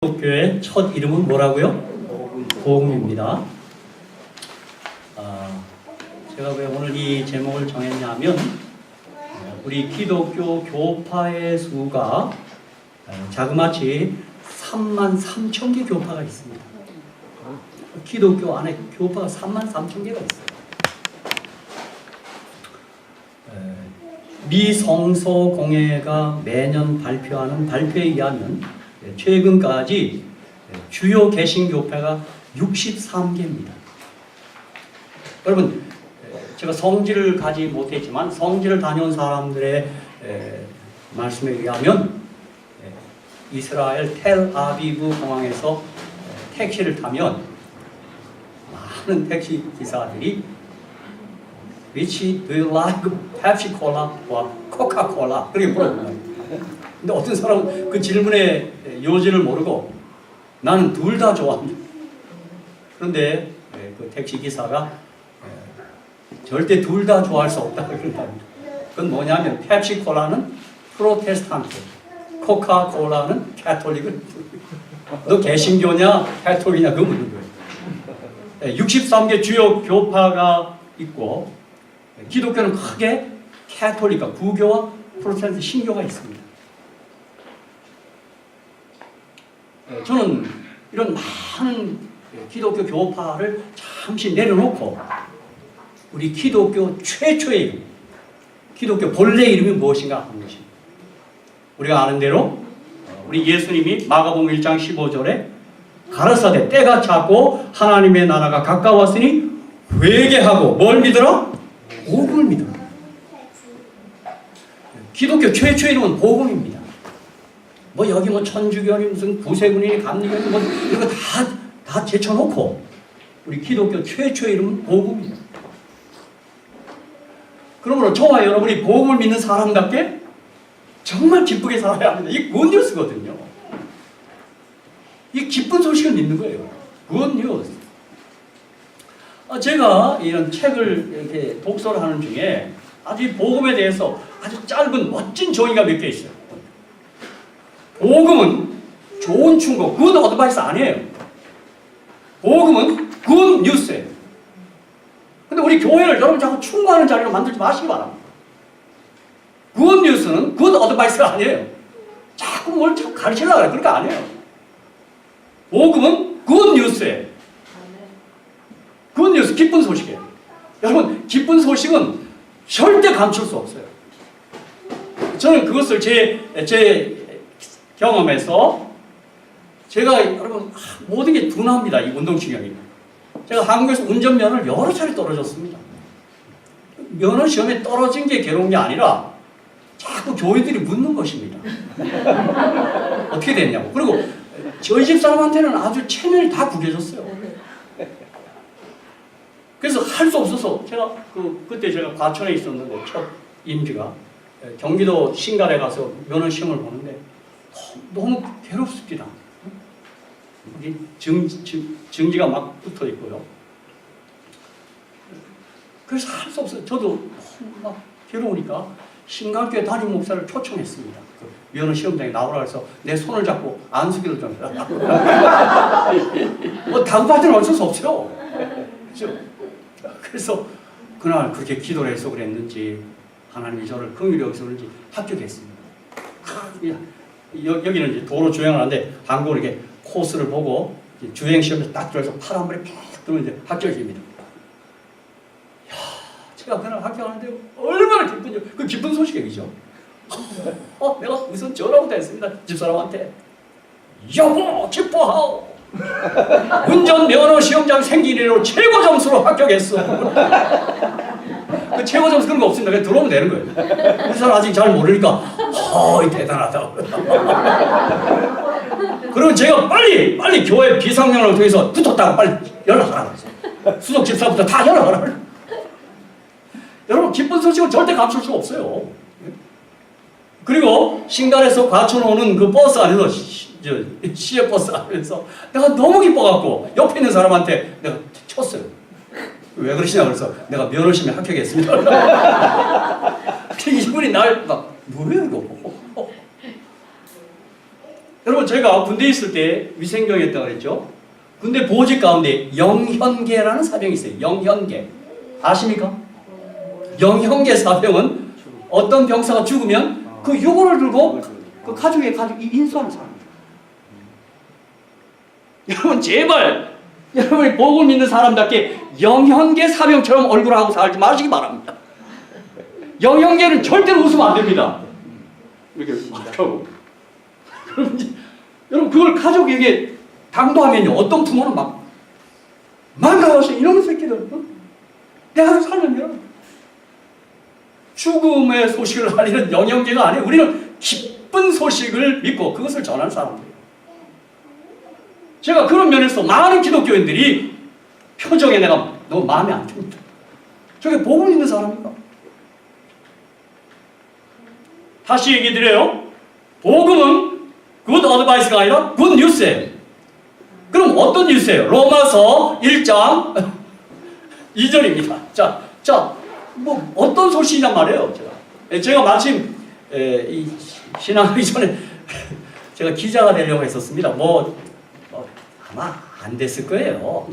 기독교의 첫 이름은 뭐라고요? 복음입니다. 제가 왜 오늘 이 제목을 정했냐면 우리 기독교 교파의 수가 자그마치 33,000개 교파가 있습니다. 기독교 안에 교파가 33,000개가 있어요. 미 성서공회가 매년 발표하는 발표에 의하면 최근까지 주요 개신교파가 63개입니다. 여러분, 제가 성지를 가지 못했지만 성지를 다녀온 사람들의 말씀에 의하면 이스라엘 텔아비브 공항에서 택시를 타면 많은 택시 기사들이 Which do you like? Pepsi 콜라와 코카콜라 그렇게 물어봅니다. 근데 어떤 사람은 그 질문의 요지를 모르고 나는 둘 다 좋아합니다. 그런데 그 택시기사가 절대 둘 다 좋아할 수 없다고 그런답니다. 그건 뭐냐면 펩시콜라는 프로테스탄트, 코카콜라는 캐톨릭을 너 개신교냐 캐톨릭이냐 그거 묻는 거예요. 63개 주요 교파가 있고 기독교는 크게 캐톨릭과 구교와 프로테스탄트 신교가 있습니다. 저는 이런 많은 기독교 교파를 잠시 내려놓고 우리 기독교 최초의 이름, 기독교 본래 이름이 무엇인가 하는 것입니다. 우리가 아는 대로 우리 예수님이 마가복음 1장 15절에 가라사대 때가 찼고 하나님의 나라가 가까웠으니 회개하고 뭘 믿으라? 복음을 믿으라. 기독교 최초의 이름은 복음입니다. 뭐 여기 뭐 천주교니 무슨 구세군이니 감리교니 뭐 이거 다 제쳐놓고 우리 기독교 최초의 이름은 복음입니다. 그러므로 저와 여러분이 복음을 믿는 사람답게 정말 기쁘게 살아야 합니다. 이게 굿뉴스거든요. 이 기쁜 소식을 믿는 거예요. 굿뉴스. 제가 이런 책을 이렇게 독서를 하는 중에 아주 이 복음에 대해서 아주 짧은 멋진 종이가 몇 개 있어요. 복음은 좋은 충고, 굿 어드바이스 아니에요. 복음은 굿 뉴스예요. 근데 우리 교회를 여러분 자꾸 충고하는 자리로 만들지 마시기 바랍니다. 굿 뉴스는 굿 어드바이스가 아니에요. 자꾸 뭘 자꾸 가르치려고 그래요. 그러니까 아니에요. 복음은 굿 뉴스예요. 굿 뉴스, 기쁜 소식이에요. 여러분, 기쁜 소식은 절대 감출 수 없어요. 저는 그것을 제 경험에서 제가 여러분 모든 게 둔합니다. 이 운동신경이. 제가 한국에서 운전면허를 여러 차례 떨어졌습니다. 면허 시험에 떨어진 게 괴로운 게 아니라 자꾸 교회들이 묻는 것입니다. 어떻게 됐냐고. 그리고 저희 집 사람한테는 아주 체면이 다 구겨졌어요. 그래서 할 수 없어서 제가 그때 제가 과천에 있었는데 첫 임기가 경기도 신갈에 가서 면허 시험을 보는데 너무 괴롭습니다. 여기 증지가 막 붙어 있고요. 그래서 할 수 없어요. 저도 막 괴로우니까 신갈교회 담임 목사를 초청했습니다. 그 면허 시험장에 나오라 해서 내 손을 잡고 안수기를 좀 해라. 뭐 다급할 때는 어쩔 수 없어요. 그렇죠? 그래서 그날 그렇게 기도를 해서 그랬는지 하나님이 저를 긍휼히 여기서 그런지 합격했습니다. 여기는 이제 도로 주행을 하는데 한국은 이렇게 코스를 보고 주행 시험에 딱 들어서 파란 불에 팍 들어오면 이제 합격입니다. 이야, 제가 그날 합격하는데 얼마나 기쁜지, 그 기쁜 소식이죠. 내가 우선 전화부터 했습니다. 집사람한테. 여보, 기뻐하오. 운전면허 시험장 생기리로 최고 점수로 합격했어. 그 최고 점수 그런 거 없습니다. 그냥 들어오면 되는 거예요. 우리 사람 아직 잘 모르니까 대단하다. 그러면 제가 빨리 교회 비상연락을 통해서 붙었다가 빨리 연락하라 그랬어요. 수석 집사부터 다 연락하라. 여러분, 기쁜 소식은 절대 감출 수가 없어요. 그리고 신갈에서 과천 오는 그 버스 안에서 시외버스 안에서 내가 너무 기뻐갖고 옆에 있는 사람한테 내가 쳤어요. 왜 그러시냐 그래서 내가 면허 시험에 합격했습니다. 이분이 날 막 뭐예요 이거? 여러분 제가 군대에 있을 때 위생병이었다고 그랬죠. 군대 보직 가운데 영현계라는 사병이 있어요. 영현계. 아십니까? 영현계 사병은 어떤 병사가 죽으면 그 유골을 들고 그 가족의 인수하는 사람입니다. 여러분 제발 여러분이 복을 믿는 사람답게 영현계 사병처럼 얼굴하고 살지 마시기 바랍니다. 영현계는 절대로 웃으면 안 됩니다. 이렇게 막 하고. 여러분 그걸 가족에게 당도하면요 어떤 부모는 막 망가져서 이놈의 새끼들 내 아들 살려면 죽음의 소식을 알리는 영현계가 아니에요. 우리는 기쁜 소식을 믿고 그것을 전하는 사람들이에요. 제가 그런 면에서 많은 기독교인들이 표정에 내가 너무 마음에 안 듭니다. 저게 복음 있는 사람인가? 다시 얘기 드려요. 복음은 굿 어드바이스가 아니라 굿 뉴스예요. 그럼 어떤 뉴스예요? 로마서 1장 2절입니다. 뭐 어떤 소식이란 말이에요. 제가 마침 이 신앙하기 전에 제가 기자가 되려고 했었습니다. 아마 안 됐을 거예요.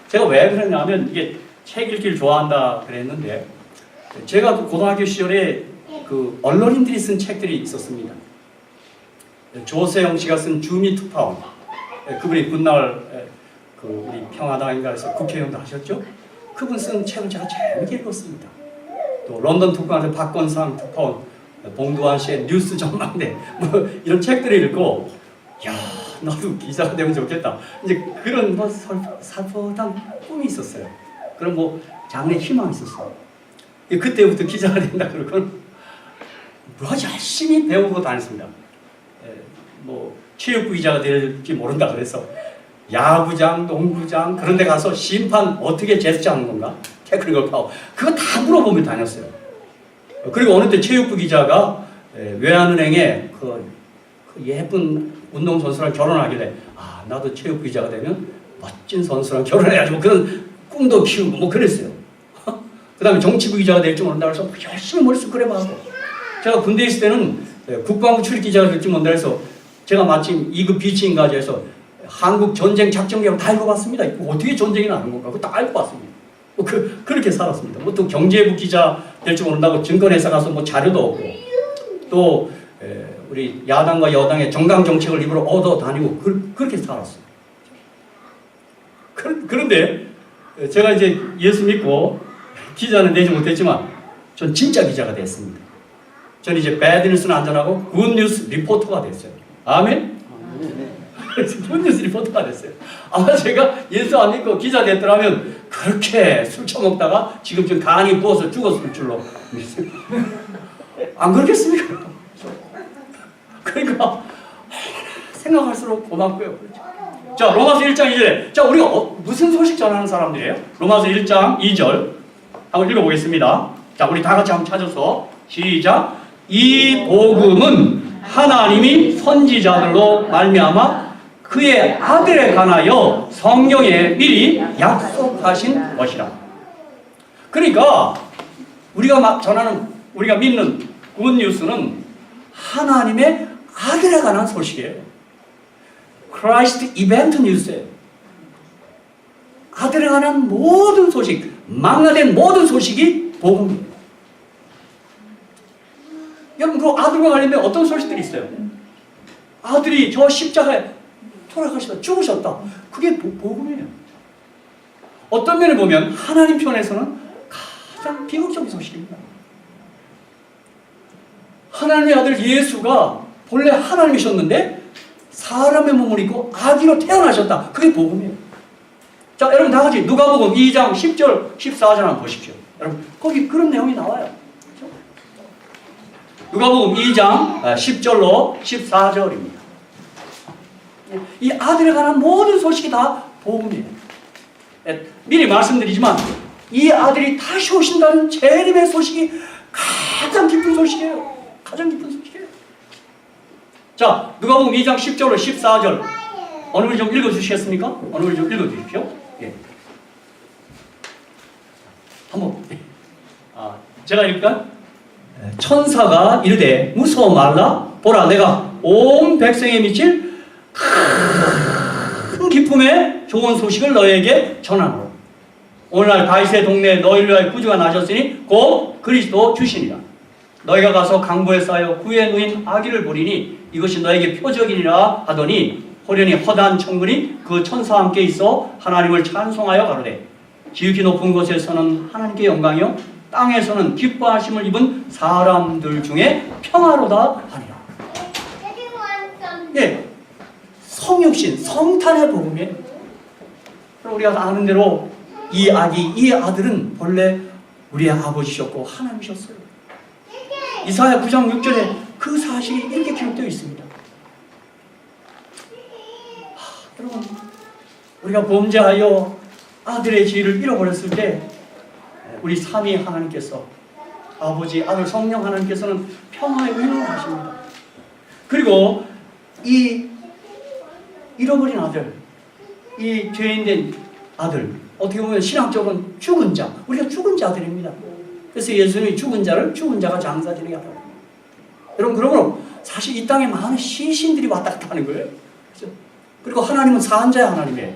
제가 왜 그러냐면 이게 책 읽기를 좋아한다 그랬는데 제가 그 고등학교 시절에 그 언론인들이 쓴 책들이 있었습니다. 조세영 씨가 쓴 주미 투파운, 그분이 훗날 그 우리 평화당인가 해서 국회의원도 하셨죠. 그분 쓴 책을 제가 재밌게 읽었습니다. 또 런던 특파원의 박건상 특파원, 봉두환 씨의 뉴스 전망대 뭐 이런 책들을 읽고 야 나도 기자가 되면 좋겠다. 이제 그런 뭐 살포한 꿈이 있었어요. 그런 뭐 장래 희망이 있었어요. 그때부터 기자가 된다 그러고 뭐 열심히 배우고 다녔습니다. 뭐 체육부 기자가 될지 모른다 그래서 야구장, 농구장 그런 데 가서 심판 어떻게 제스처하는 건가? 테크니컬 파워 그거 다 물어보며 다녔어요. 그리고 어느 때 체육부 기자가 외환은행에 그 예쁜 운동선수랑 결혼하길래 나도 체육부 기자가 되면 멋진 선수랑 결혼해가지고 그런 꿈도 키우고 뭐 그랬어요. 그 다음에 정치부 기자가 될지 모른다 그래서 열심히 머릿속 그려봐고 제가 군대에 있을 때는 국방부 출입 기자가 될지 모른다 해서 제가 마침 2급 비치인가해서 한국 전쟁 작전 계획 다 읽어봤습니다. 어떻게 전쟁이 나는 건가 그거 다 읽고 왔습니다. 그렇게 살았습니다. 뭐 또 경제부 기자 될지 모른다고 증권회사 가서 뭐 자료도 얻고 또 우리 야당과 여당의 정강 정책을 입으로 얻어 다니고 그렇게 살았어요. 그런데 제가 이제 예수 믿고 기자는 되지 못했지만 전 진짜 기자가 됐습니다. 전 이제 배드 뉴스는 안전하고 굿 뉴스 리포터가 됐어요. 아멘? 굿 뉴스 리포터가 됐어요. 아마 제가 예수 안 믿고 기자 됐더라면 그렇게 술 처먹다가 지금 좀 간이 부어서 죽었을 줄로 안 그렇겠습니까? 그러니까 생각할수록 고맙고요. 자, 로마서 1장 2절에 자, 우리가 무슨 소식 전하는 사람들이에요? 로마서 1장 2절 한번 읽어보겠습니다. 자, 우리 다 같이 한번 찾아서 시작. 이 복음은 하나님이 선지자들로 말미암아 그의 아들에 관하여 성경에 미리 약속하신 것이라. 그러니까 우리가 전하는 우리가 믿는 굿뉴스는 하나님의 아들에 관한 소식이에요. 크라이스트 이벤트 뉴스예요. 아들에 관한 모든 소식, 망라된 모든 소식이 복음이에요. 여러분 그 아들과 관련된 어떤 소식들이 있어요? 아들이 저 십자가에 돌아가시다 죽으셨다. 그게 복음이에요. 어떤 면을 보면 하나님 편에서는 가장 비극적인 소식입니다. 하나님의 아들 예수가 본래 하나님이셨는데 사람의 몸을 입고 아기로 태어나셨다. 그게 복음이에요. 자, 여러분 다 같이 누가복음 2장 10절 14절 한번 보십시오. 여러분 거기 그런 내용이 나와요. 누가복음 2장 10절로 14절입니다. 이 아들에 관한 모든 소식이 다 복음이에요. 미리 말씀드리지만 이 아들이 다시 오신다는 재림의 소식이 가장 기쁜 소식이에요. 가장 기쁜 소식이에요. 자, 누가복음 2장 10절로 14절 어느 분이 좀 읽어주시겠습니까? 어느 분이 좀 읽어주십시오. 예. 한번 제가 읽을까요? 천사가 이르되 무서워 말라 보라 내가 온 백성에 미칠 큰 기쁨의 좋은 소식을 너에게 전하노라. 오늘날 다윗의 동네에 너희를 위하여 구주가 나셨으니 곧 그리스도 주시니라. 너희가 가서 강보에 쌓여 구에 누인 아기를 보리니 이것이 너에게 표적이니라 하더니 호련히 허다한 천군이 그 천사와 함께 있어 하나님을 찬송하여 가로되 지극히 높은 곳에서는 하나님께 영광이요 땅에서는 기뻐하심을 입은 사람들 중에 평화로다 하니라. 예, 성육신, 성탄의 복음이에요. 우리가 아는 대로 이 아들은 본래 우리의 아버지셨고 하나님이셨어요. 이사야 9장 6절에 그 사실이 이렇게 기록되어 있습니다. 여러분, 우리가 범죄하여 아들의 지위를 잃어버렸을 때 우리 삼위 하나님께서 아버지, 아들, 성령 하나님께서는 평화의 위로를 하십니다. 그리고 이 잃어버린 아들, 이 죄인된 아들, 어떻게 보면 신학적으로는 죽은 자, 우리가 죽은 자들입니다. 그래서 예수님이 죽은 자를 죽은 자가 장사 지내게 하라고. 여러분, 그러므로 사실 이 땅에 많은 시신들이 왔다 갔다 하는 거예요. 그렇죠? 그리고 하나님은 사한 자의 하나님이에요.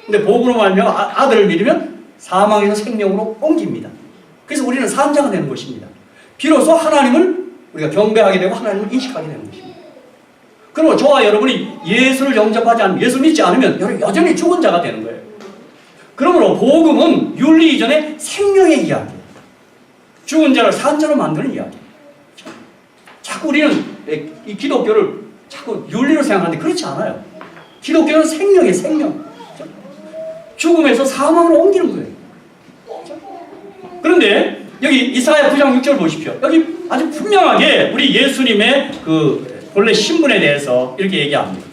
근데 복음으로 말하면 아들을 믿으면 사망에서 생명으로 옮깁니다. 그래서 우리는 사한 자가 되는 것입니다. 비로소 하나님을 우리가 경배하게 되고 하나님을 인식하게 되는 것입니다. 그리고 저와 여러분이 예수를 영접하지 않으면, 예수 믿지 않으면 여전히 죽은 자가 되는 거예요. 그러므로 복음은 윤리 이전의 생명의 이야기예요. 죽은 자를 산 자로 만드는 이야기. 자꾸 우리는 이 기독교를 자꾸 윤리로 생각하는데 그렇지 않아요. 기독교는 생명이에요, 생명. 죽음에서 사망으로 옮기는 거예요. 그런데 여기 이사야 9장 6절 보십시오. 여기 아주 분명하게 우리 예수님의 그 본래 신분에 대해서 이렇게 얘기합니다.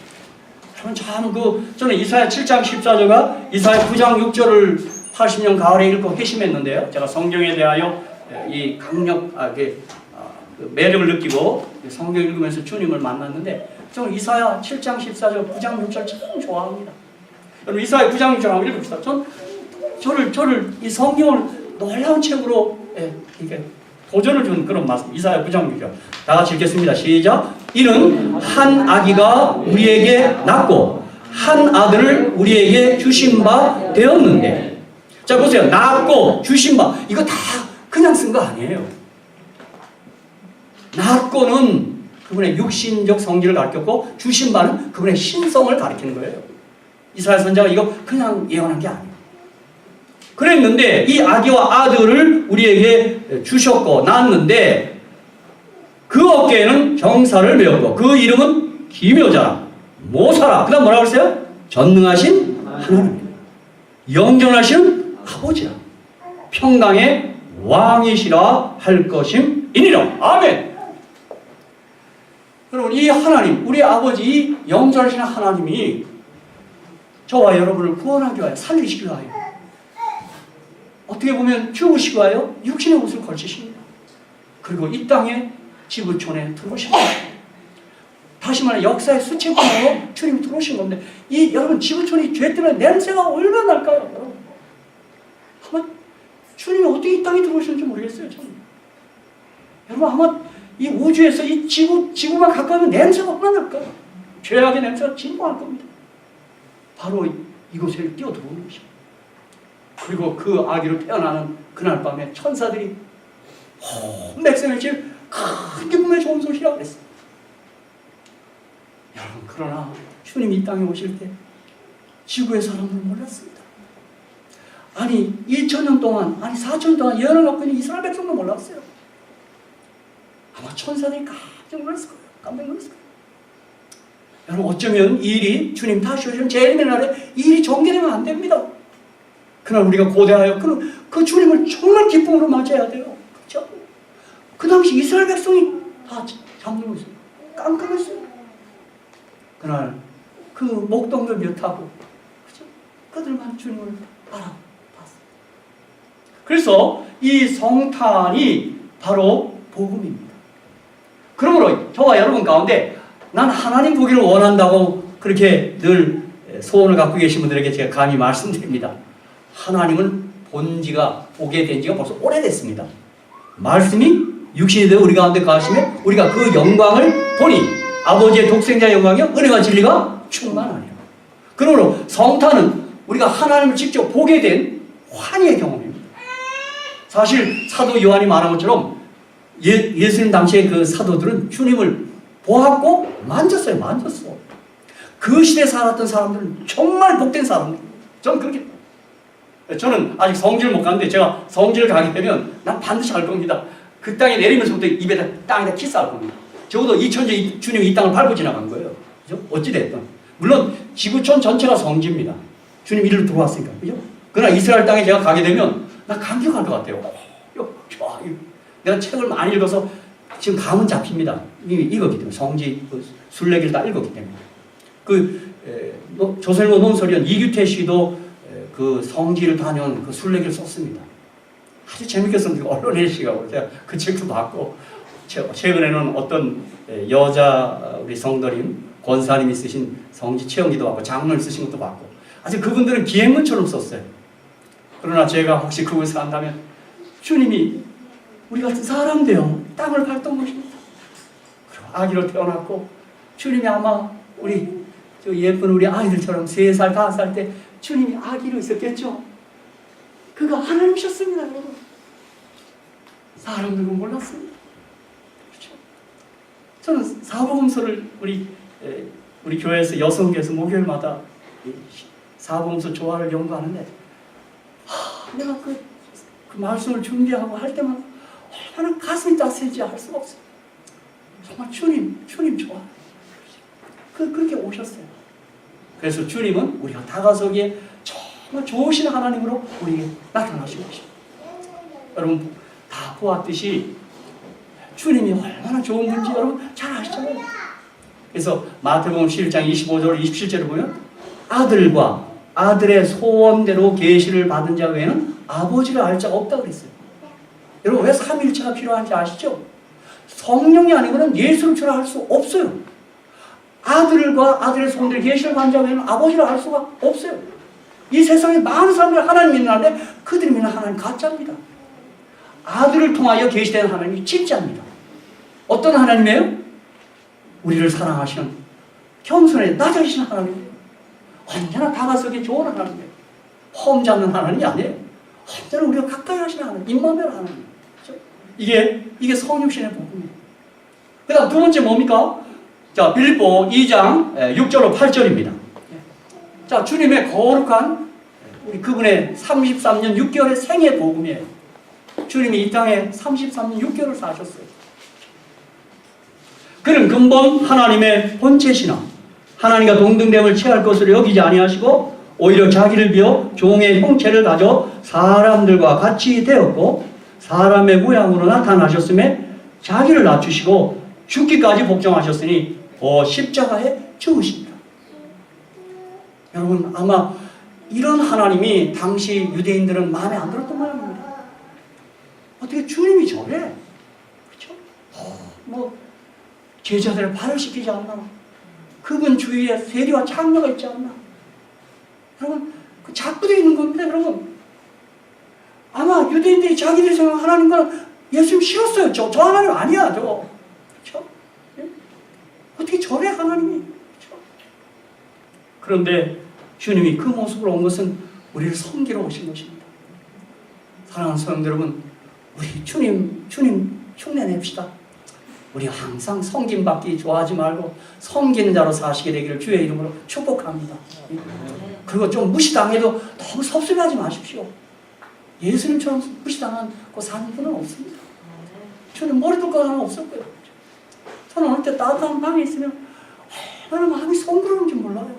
저는 이사야 7장 14절과 이사야 9장 6절을 80년 가을에 읽고 회심했는데요. 제가 성경에 대하여 이 그 매력을 느끼고 성경 읽으면서 주님을 만났는데 저는 이사야 7장 14절, 9장 6절 참 좋아합니다. 여러분 이사야 9장 6절 한번 읽읍시다. 저를 이 성경을 놀라운 책으로 이렇게 도전을 준 그런 말씀. 이사야 9장 6절. 다 같이 읽겠습니다. 시작. 이는 한 아기가 우리에게 낳고 한 아들을 우리에게 주신 바 되었는데. 자 보세요. 낳고 주신 바. 이거 다 그냥 쓴 거 아니에요. 낳고는 그분의 육신적 성질을 가르쳤고 주신 바는 그분의 신성을 가리키는 거예요. 이사야 선지자가 이거 그냥 예언한 게 아니에요. 그랬는데 이 아기와 아들을 우리에게 주셨고 낳았는데 그 어깨에는 정사를 메었고 그 이름은 기묘자라 모사라. 그 다음 뭐라고 했어요? 전능하신 하나님, 영존하신 아버지라, 평강의 왕이시라 할 것임이니라. 아멘. 여러분 이 하나님, 우리 아버지 이 영존하신 하나님이 저와 여러분을 구원하기 위하여, 살리시기 위하여, 어떻게 보면 죽으시기 위하여 육신의 옷을 걸치십니다. 그리고 이 땅에 지구촌에 들어오십니다. 다시 말해 역사의 수채권으로 주님이 들어오신 건데 이 여러분 지구촌이 죄 때문에 냄새가 얼마나 날까요? 여러분 아마 주님이 어떻게 이 땅에 들어오시는지 모르겠어요. 저는. 여러분 아마 이 우주에서 이 지구만 가까우면 냄새가 얼마나 날까요? 죄악의 냄새가 진동할 겁니다. 바로 이곳에 뛰어들어오는 것입니다. 그리고 그 아기로 태어나는 그날 밤에 천사들이 온 백성의 질 큰 기쁨의 좋은 소식이라고 그랬어요. 여러분 그러나 주님이 이 땅에 오실 때 지구의 사람들은 몰랐습니다. 아니 2000년 동안, 아니 4000년 동안 예언을 갖고 있는 이스라엘 백성도 몰랐어요. 아마 천사들이 깜짝 놀랐을 거예요. 깜짝 놀랐을 거예요. 여러분 어쩌면 이 일이 주님 다시 오시는 재림의 날에 이 일이 전개되면 안 됩니다. 그날 우리가 고대하여 그 주님을 정말 기쁨으로 맞이해야 돼요. 그렇죠? 그 당시 이스라엘 백성이 다 잠들고 있어요. 깜깜했어요. 그날 그 목동들 몇 하고 그렇죠? 그들만 주님을 알아봤어요. 그래서 이 성탄이 바로 복음입니다. 그러므로 저와 여러분 가운데 난 하나님 보기를 원한다고 그렇게 늘 소원을 갖고 계신 분들에게 제가 감히 말씀드립니다. 하나님은 보게 된 지가 벌써 오래됐습니다. 말씀이 육신이 되어 우리 가운데 가시면 우리가 그 영광을 보니 아버지의 독생자의 영광이요 은혜와 진리가 충만하니라. 그러므로 성탄은 우리가 하나님을 직접 보게 된 환희의 경험입니다. 사실 사도 요한이 말한 것처럼 예수님 당시에 그 사도들은 주님을 보았고 만졌어요. 만졌어. 그 시대에 살았던 사람들은 정말 복된 사람들입니다. 저는 그렇게, 저는 아직 성지를 못 갔는데 제가 성지를 가게 되면 난 반드시 할 겁니다. 그 땅에 내리면서부터 입에다 땅에다 키스할 겁니다. 적어도 2000년 주님이 이 땅을 밟고 지나간 거예요. 그죠? 어찌됐든. 물론 지구촌 전체가 성지입니다. 주님 이리로 들어왔으니까. 그죠? 그러나 이스라엘 땅에 제가 가게 되면 나 감격할 것 같아요. 좋아. 내가 책을 많이 읽어서 지금 감은 잡힙니다. 이미 읽었기 때문에. 성지, 순례기를 다 읽었기 때문에. 조선일보 논설위원 이규태 씨도 그 성지를 다녀온 그 순례기를 썼습니다. 아주 재밌게 썼는데 언론의 시각으로 제가 그 책도 봤고, 최근에는 어떤 여자 우리 성도님, 권사님이 쓰신 성지 체험기도 봤고, 장로님 쓰신 것도 봤고, 아주 그분들은 기행문처럼 썼어요. 그러나 제가 혹시 그곳에 간다면 주님이 우리 같은 사람도요 땅을 밟던 것입니다. 그리고 아기로 태어났고, 주님이 아마 우리 저 예쁜 우리 아이들처럼 3살, 5살 때 주님이 아기로 있었겠죠. 그가 하나님이셨습니다, 여러분. 사람들은 몰랐습니다. 그렇죠? 저는 사복음서를 우리 교회에서 여성교회에서 목요일마다 사복음서 조화를 연구하는데, 내가 그 말씀을 준비하고 할 때마다 얼마나 가슴이 따스해지 할 수가 없어요. 정말 주님 좋아. 그렇게 오셨어요. 그래서 주님은 우리가 다가서기에 정말 좋으신 하나님으로 우리에게 나타나신 것입니다. 여러분 다 보았듯이 주님이 얼마나 좋은 분인지 여러분 잘 아시잖아요. 그래서 마태복음 11장 25절 27절을 보면 아들과 아들의 소원대로 계시를 받은 자 외에는 아버지를 알 자가 없다고 그랬어요. 여러분 왜 삼위일체가 필요한지 아시죠? 성령이 아니고는 예수를 출할 수 없어요. 아들과 아들의 소원대로 계시를 받은 자 외에는 아버지를 알 수가 없어요. 이 세상에 많은 사람들이 하나님 믿는데 그들이 믿는 하나님 가짜입니다. 아들을 통하여 계시되는 하나님이 진짜입니다. 어떤 하나님이에요? 우리를 사랑하시는 겸손에 낮아지신 하나님이에요. 언제나 다가서기 좋은 하나님이에요. 험 잡는 하나님이 아니에요. 언제나 우리가 가까이 하시는 하나님, 임마누엘 하나님. 그렇죠? 이게 성육신의 복음이에요. 그 다음 두 번째 뭡니까? 자, 빌립보 2장 6절로 8절입니다. 자, 주님의 거룩한 우리 그분의 33년 6개월의 생애 복음이에요. 주님이 이 땅에 33년 6개월을 사셨어요. 그는 근본 하나님의 본체시나 하나님과 동등됨을 취할 것으로 여기지 아니하시고 오히려 자기를 비워 종의 형체를 가져 사람들과 같이 되었고 사람의 모양으로 나타나셨음에 자기를 낮추시고 죽기까지 복종하셨으니 십자가에 죽으십니다. 여러분 아마 이런 하나님이 당시 유대인들은 마음에 안 들었던 모양입니다. 어떻게 주님이 저래? 그렇죠? 제자들을 발을시키지 않나? 그분 주위에 세리와 창녀가 있지 않나? 여러분, 그 작부되어 있는 겁니다, 여러분. 아마 유대인들이 자기들이 생각하는 하나님과는 예수님 싫었어요. 저 하나님 아니야, 저거. 그렇죠? 예? 어떻게 저래, 하나님이? 그렇죠? 그런데 주님이 그 모습으로 온 것은 우리를 섬기러 오신 것입니다. 사랑하는 성도 여러분, 우리 주님 흉내 냅시다. 우리 항상 섬김받기 좋아하지 말고 섬기는 자로 사시게 되기를 주의 이름으로 축복합니다. 그리고 좀 무시당해도 너무 섭섭해하지 마십시오. 예수님처럼 무시당하고 사는 분은 없습니다. 저는 머리 둘 거는 없었고요. 저는 어릴 때 따뜻한 방에 있으면 얼마나 마음이 송구러운지 몰라요.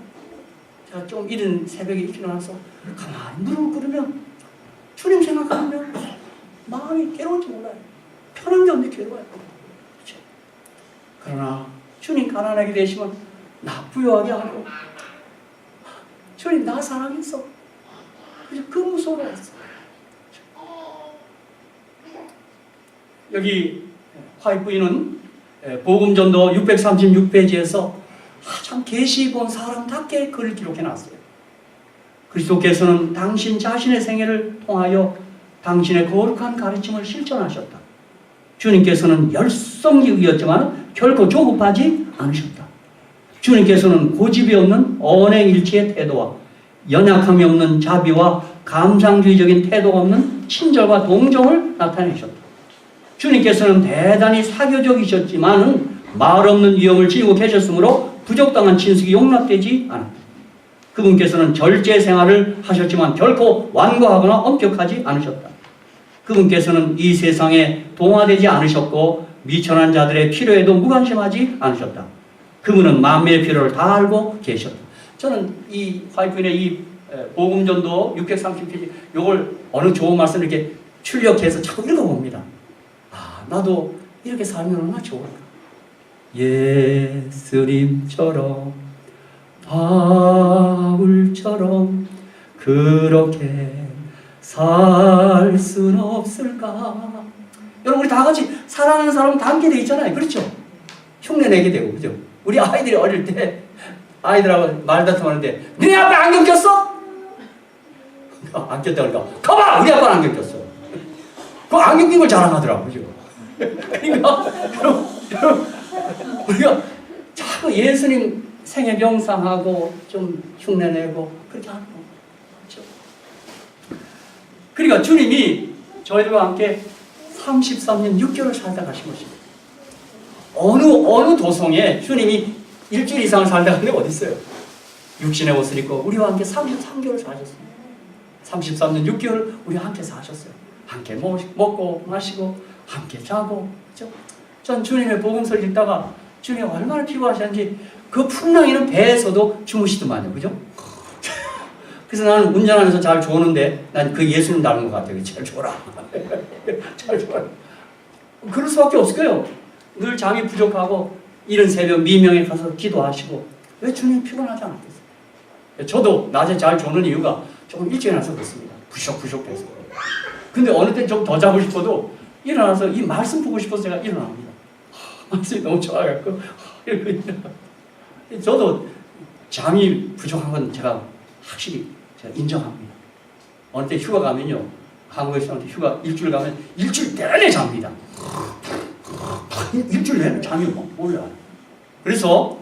제가 좀 이른 새벽에 일어나서 가만히 무릎을 꿇으면 주님 생각하면 마음이 괴로운지 몰라요. 편한 게 없는데 괴로워요. 그렇죠? 그러나 주님 가난하게 되시면 나 부유하게 하고 주님 나 사랑했어. 그래서 그 무서워로 했어. 여기 화이트부인은 복음전도 636페이지에서 참 계시 본 사람답게 글을 기록해 놨어요. 그리스도께서는 당신 자신의 생애를 통하여 당신의 거룩한 가르침을 실천하셨다. 주님께서는 열성적이었지만 결코 조급하지 않으셨다. 주님께서는 고집이 없는 언행일치의 태도와 연약함이 없는 자비와 감상주의적인 태도가 없는 친절과 동정을 나타내셨다. 주님께서는 대단히 사교적이셨지만은 말 없는 위엄을 지니고 계셨으므로 부족당한 친숙이 용납되지 않았다. 그분께서는 절제 생활을 하셨지만 결코 완고하거나 엄격하지 않으셨다. 그분께서는 이 세상에 동화되지 않으셨고 미천한 자들의 필요에도 무관심하지 않으셨다. 그분은 만민의 필요를 다 알고 계셨다. 저는 이 화이트인의 이 복음전도 630페이지 요걸 어느 좋은 말씀 이렇게 출력해서 자꾸 읽어봅니다. 아, 나도 이렇게 살면 얼마나 좋을까. 예수님처럼 바울처럼 그렇게 살 수는 없을까. 여러분, 우리 다 같이 사랑하는 사람 다 함께 돼 있잖아요. 그렇죠? 흉내내게 되고, 그죠? 우리 아이들이 어릴 때 아이들하고 말다툼하는데 너네 아빠 안경 꼈어? 안 꼈다 그러니까 가봐! 우리 아빠는 안경 꼈어. 그 안경 낀 걸 자랑하더라고, 그죠? 그러니까 여러분, 우리가 자꾸 예수님 생애 명상하고 좀 흉내내고 그렇게 하는 거. 그렇죠? 그러니까 주님이 저희들과 함께 33년 6개월 살다 가신 것입니다. 어느 도성에 주님이 일주일 이상을 살다 갔는데 어디 있어요? 육신의 옷을 입고 우리와 함께 33개월 사셨습니다. 33년 6개월 우리와 함께 사셨어요. 함께 먹고 마시고 함께 자고. 그렇죠? 전 주님의 복음서를 읽다가 주님이 얼마나 피곤하셨는지 그 풍랑이는 배에서도 주무시더만요. 그죠? 그래서 나는 운전하면서 잘 조는데 난 그 예수님 닮은 것 같아요. 잘 조라. 잘 조라. 그럴 수밖에 없을 거예요. 늘 잠이 부족하고 이른 새벽 미명에 가서 기도하시고 왜 주님이 피곤하지 않았겠어요? 저도 낮에 잘 조는 이유가 조금 일찍 일어나서 그렇습니다. 부셔부셔해서. 근데 어느 때 좀 더 자고 싶어도 일어나서 이 말씀 보고 싶어서 제가 일어납니다. 말씀이 너무 좋아갖고 저도 잠이 부족한 건 제가 확실히 제가 인정합니다. 어느 때 휴가 가면요, 한국에서 어느 때 휴가 일주일 가면 일주일 내내 잡니다. 일주일 내내 잠이 막 올라와요. 그래서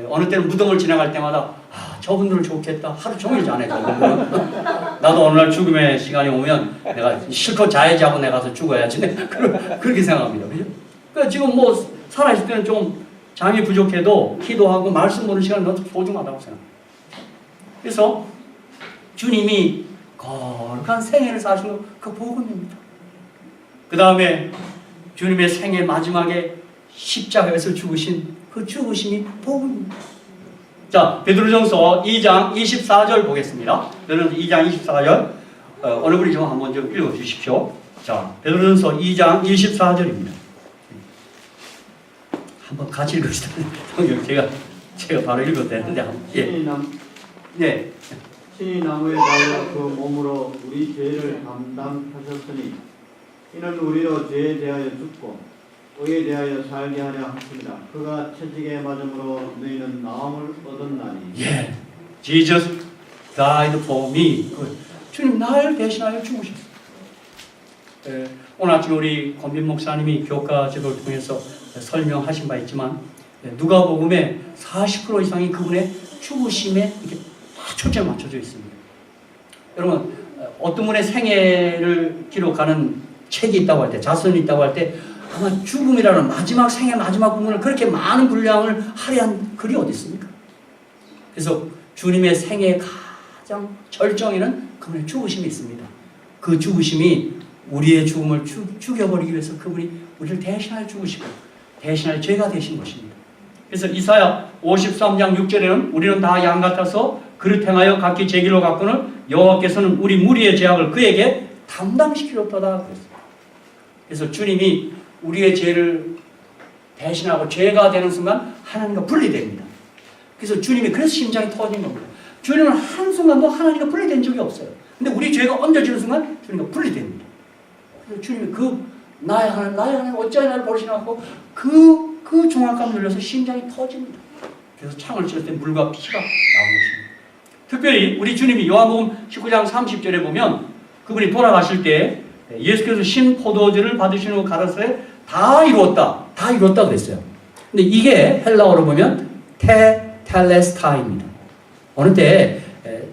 어느 때는 무덤을 지나갈 때마다 저분들 좋겠다. 하루 종일 자네 저분들은. 나도 어느 날 죽음의 시간이 오면 내가 실컷 자야지 하고 내가 가서 죽어야지. 그렇게 생각합니다. 그죠? 그러니까 지금 뭐 살아있을 때는 좀 잠이 부족해도 기도하고 말씀 보는 시간이 너무 소중하다고 생각합니다. 그래서 주님이 거룩한 생애를 사신 그 복음입니다. 그 다음에 주님의 생애 마지막에 십자가에서 죽으신 그 죽으심이 복음입니다. 자, 베드로전서 2장 24절 보겠습니다. 베드로전서 2장 24절 어느 분이 좀 한번 좀 읽어주십시오. 자, 베드로전서 2장 24절입니다. 한번 같이 읽읍시다. 제가 바로 읽어도 되는데 한번. 예. 네. 신이 나무에 달려 그 몸으로 우리 죄를 감당하셨으니 이는 우리로 죄에 대하여 죽고 의에 대하여 살게 하려 하십니다. 그가 채찍에 맞음으로 너희는 나음을 얻었나니. 예. Jesus died for me. 주님 나를 대신하여 죽으셨어요. 오늘 아침 우리 권빈 목사님이 교과 제도를 통해서 설명하신 바 있지만 누가복음에 40% 이상이 그분의 죽으심에 이렇게 초점이 맞춰져 있습니다. 여러분, 어떤 분의 생애를 기록하는 책이 있다고 할 때, 자선이 있다고 할 때 아마 죽음이라는 마지막 생애 마지막 부분을 그렇게 많은 분량을 할애한 글이 어디 있습니까? 그래서 주님의 생애의 가장 절정에는 그분의 죽으심이 있습니다. 그 죽으심이 우리의 죽음을 죽여버리기 위해서 그분이 우리를 대신하여 죽으시고 대신하여 죄가 되신 것입니다. 그래서 이사야 53장 6절에는 우리는 다 양 같아서 그릇 행하여 각기 제 길로 갔거늘 여호와께서는 우리 무리의 죄악을 그에게 담당시키렸도다 그랬습니다. 그래서 주님이 우리의 죄를 대신하고 죄가 되는 순간 하나님과 분리됩니다. 그래서 주님이 그래서 심장이 터진 겁니다. 주님은 한순간도 하나님과 분리된 적이 없어요. 근데 우리 죄가 얹어지는 순간 주님과 분리됩니다. 그래서 주님이 나의 하나님 어찌하여 나를 버리시나고 그 종합감 눌려서 심장이 터집니다. 그래서 창을 칠 때 물과 피가 나온 것입니다. 특별히 우리 주님이 요한복음 19장 30절에 보면 그분이 돌아가실 때 예수께서 신 포도주를 받으시는 후 가라사대 다 이루었다 그랬어요. 근데 이게 헬라어로 보면 텔레스타입니다. 어느 때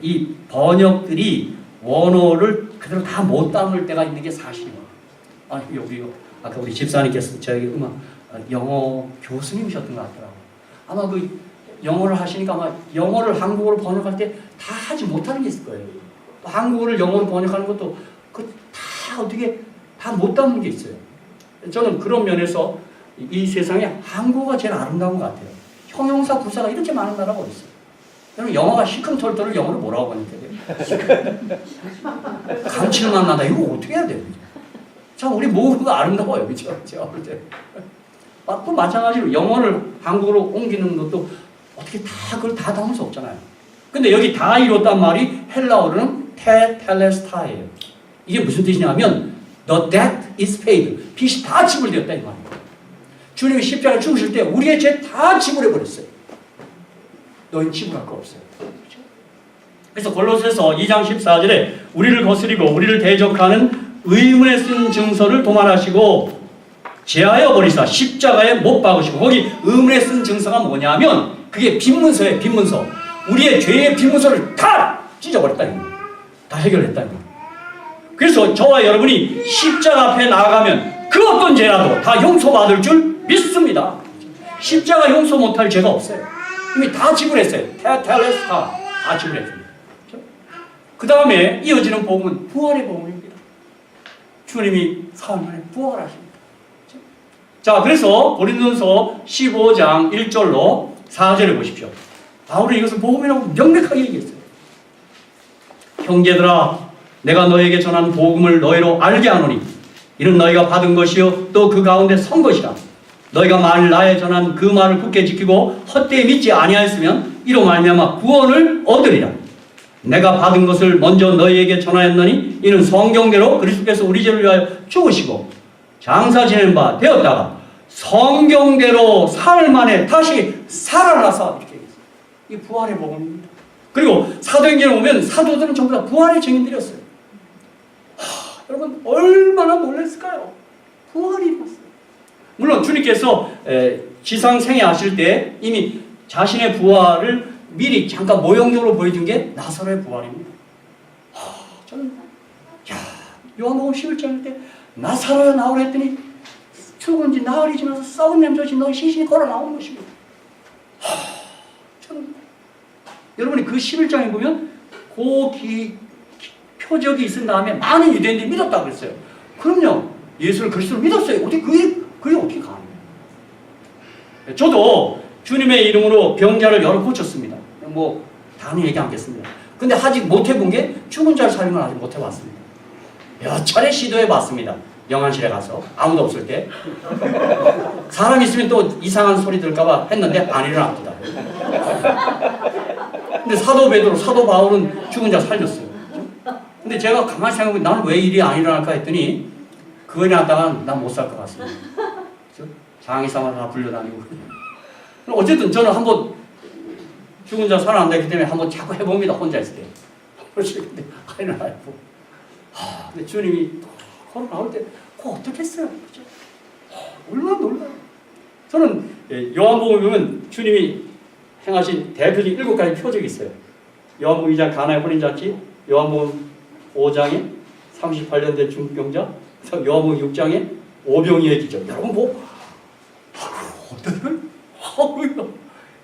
이 번역들이 원어를 그대로 다 못 담을 때가 있는 게 사실이에요. 여기 아까 우리 집사님께서 저희 영어 교수님이셨던 것 같더라고요. 아마 그 영어를 하시니까 아마 영어를 한국어로 번역할 때 다 하지 못하는 게 있을 거예요. 한국어를 영어로 번역하는 것도 그 다 어떻게 다 못 담는 게 있어요. 저는 그런 면에서 이 세상에 한국어가 제일 아름다운 것 같아요. 형용사, 부사가 이렇게 많은 나라가 어디 있어요? 여러분 영어가 시큼털털을 영어로 뭐라고 하니까 감칠맛 나다. 이거 어떻게 해야 돼요? 참 우리 모국어가 아름다워요. 그렇죠? 또 마찬가지로 영어를 한국어로 옮기는 것도 어떻게 다 그걸 다 담을 수 없잖아요. 근데 여기 다 이뤘단 말이 헬라어로는 텔레스타예요. 이게 무슨 뜻이냐면 the debt is paid. 빚이 다 지불되었다 이 말이에요. 주님이 십자가에 죽으실 때 우리의 죄 다 지불해버렸어요. 너희 지불할 거 없어요. 그래서 골로새서 2장 14절에 우리를 거스리고 우리를 대적하는 의문에 쓴 증서를 도말하시고 제하여 버리사 십자가에 못 박으시고, 거기 의문에 쓴 증서가 뭐냐면 그게 빈문서예요. 빈문서. 우리의 죄의 빈문서를 다 찢어버렸다는 거예요. 다 해결했다는 거예요. 그래서 저와 여러분이 십자가 앞에 나아가면 그 어떤 죄라도 다 용서받을 줄 믿습니다. 십자가 용서 못할 죄가 없어요. 이미 다 지불했어요. 텔레스타 다 지불했습니다. 그 다음에 이어지는 복음은 부활의 복음입니다. 주님이 사흘 만에 부활하십니다. 자, 그래서 고린도전서 15장 1절로 4절을 보십시오. 바울은 이것을 복음이라고 명백하게 얘기했어요. 형제들아, 내가 너에게 전한 복음을 너희로 알게 하노니 이는 너희가 받은 것이요 또 그 가운데 선 것이라. 너희가 만일 나의 전한 그 말을 굳게 지키고 헛되이 믿지 아니하였으면 이로 말미암아 구원을 얻으리라. 내가 받은 것을 먼저 너희에게 전하였노니 이는 성경대로 그리스도께서 우리 죄를 위하여 죽으시고 장사 지낸 바 되었다가 성경대로 사흘 만에 다시 살아나서 이렇게 얘기했어요. 이 부활의 복음입니다. 그리고 사도행전에 보면 사도들은 전부 다 부활의 증인들이었어요. 여러분 얼마나 놀랐을까요? 부활이 일어났어요. 물론 주님께서 지상 생애하실 때 이미 자신의 부활을 미리 잠깐 모형적으로 보여준 게 나사로의 부활입니다. 저는 요한복음 11장 때 나사로야 나오라 했더니 죽은 지 나흘이 지나서 썩은 냄새지 너희 시신이 걸어 나오는 것입니다. 저는 여러분이 그 11장에 보면 표적이 있은 다음에 많은 유대인들이 믿었다고 그랬어요. 그럼요. 예수를 그리스도로 믿었어요. 어떻게 그게 어떻게 가능해요? 저도 주님의 이름으로 병자를 여러 고쳤습니다. 뭐 다는 얘기 않겠습니다. 근데 아직 못 해본 게 죽은 자를 살린 건 아직 못 해봤습니다. 몇 차례 시도해봤습니다. 영안실에 가서 아무도 없을 때 사람 있으면 또 이상한 소리 들을까봐 했는데 안 일어납니다. 근데 사도 베드로, 사도 바울은 죽은 자 살렸어요. 근데 제가 가만히 생각해보면 나는 왜 일이 안 일어날까 했더니 그거 일어났다가 난 못 살 것 같습니다. 장의사만 다 불려다니고. 어쨌든 저는 한번 죽은 자 살아난다기 때문에 한번 자꾸 해봅니다. 혼자 있을 때. 근데 안 일어나요. 근데 주님이 걸어 나올 때 그거 어떻게 했어요? 그렇죠? 얼마나 놀라요. 저는 요한복음 보면 주님이 행하신 대표적인 7가지 표적이 있어요. 요한복음 2장 가나의 혼인잔치, 요한복음 5장에 38년 된 중병자, 요한복음 6장에 오병이의 기적. 여러분 뭐 어떤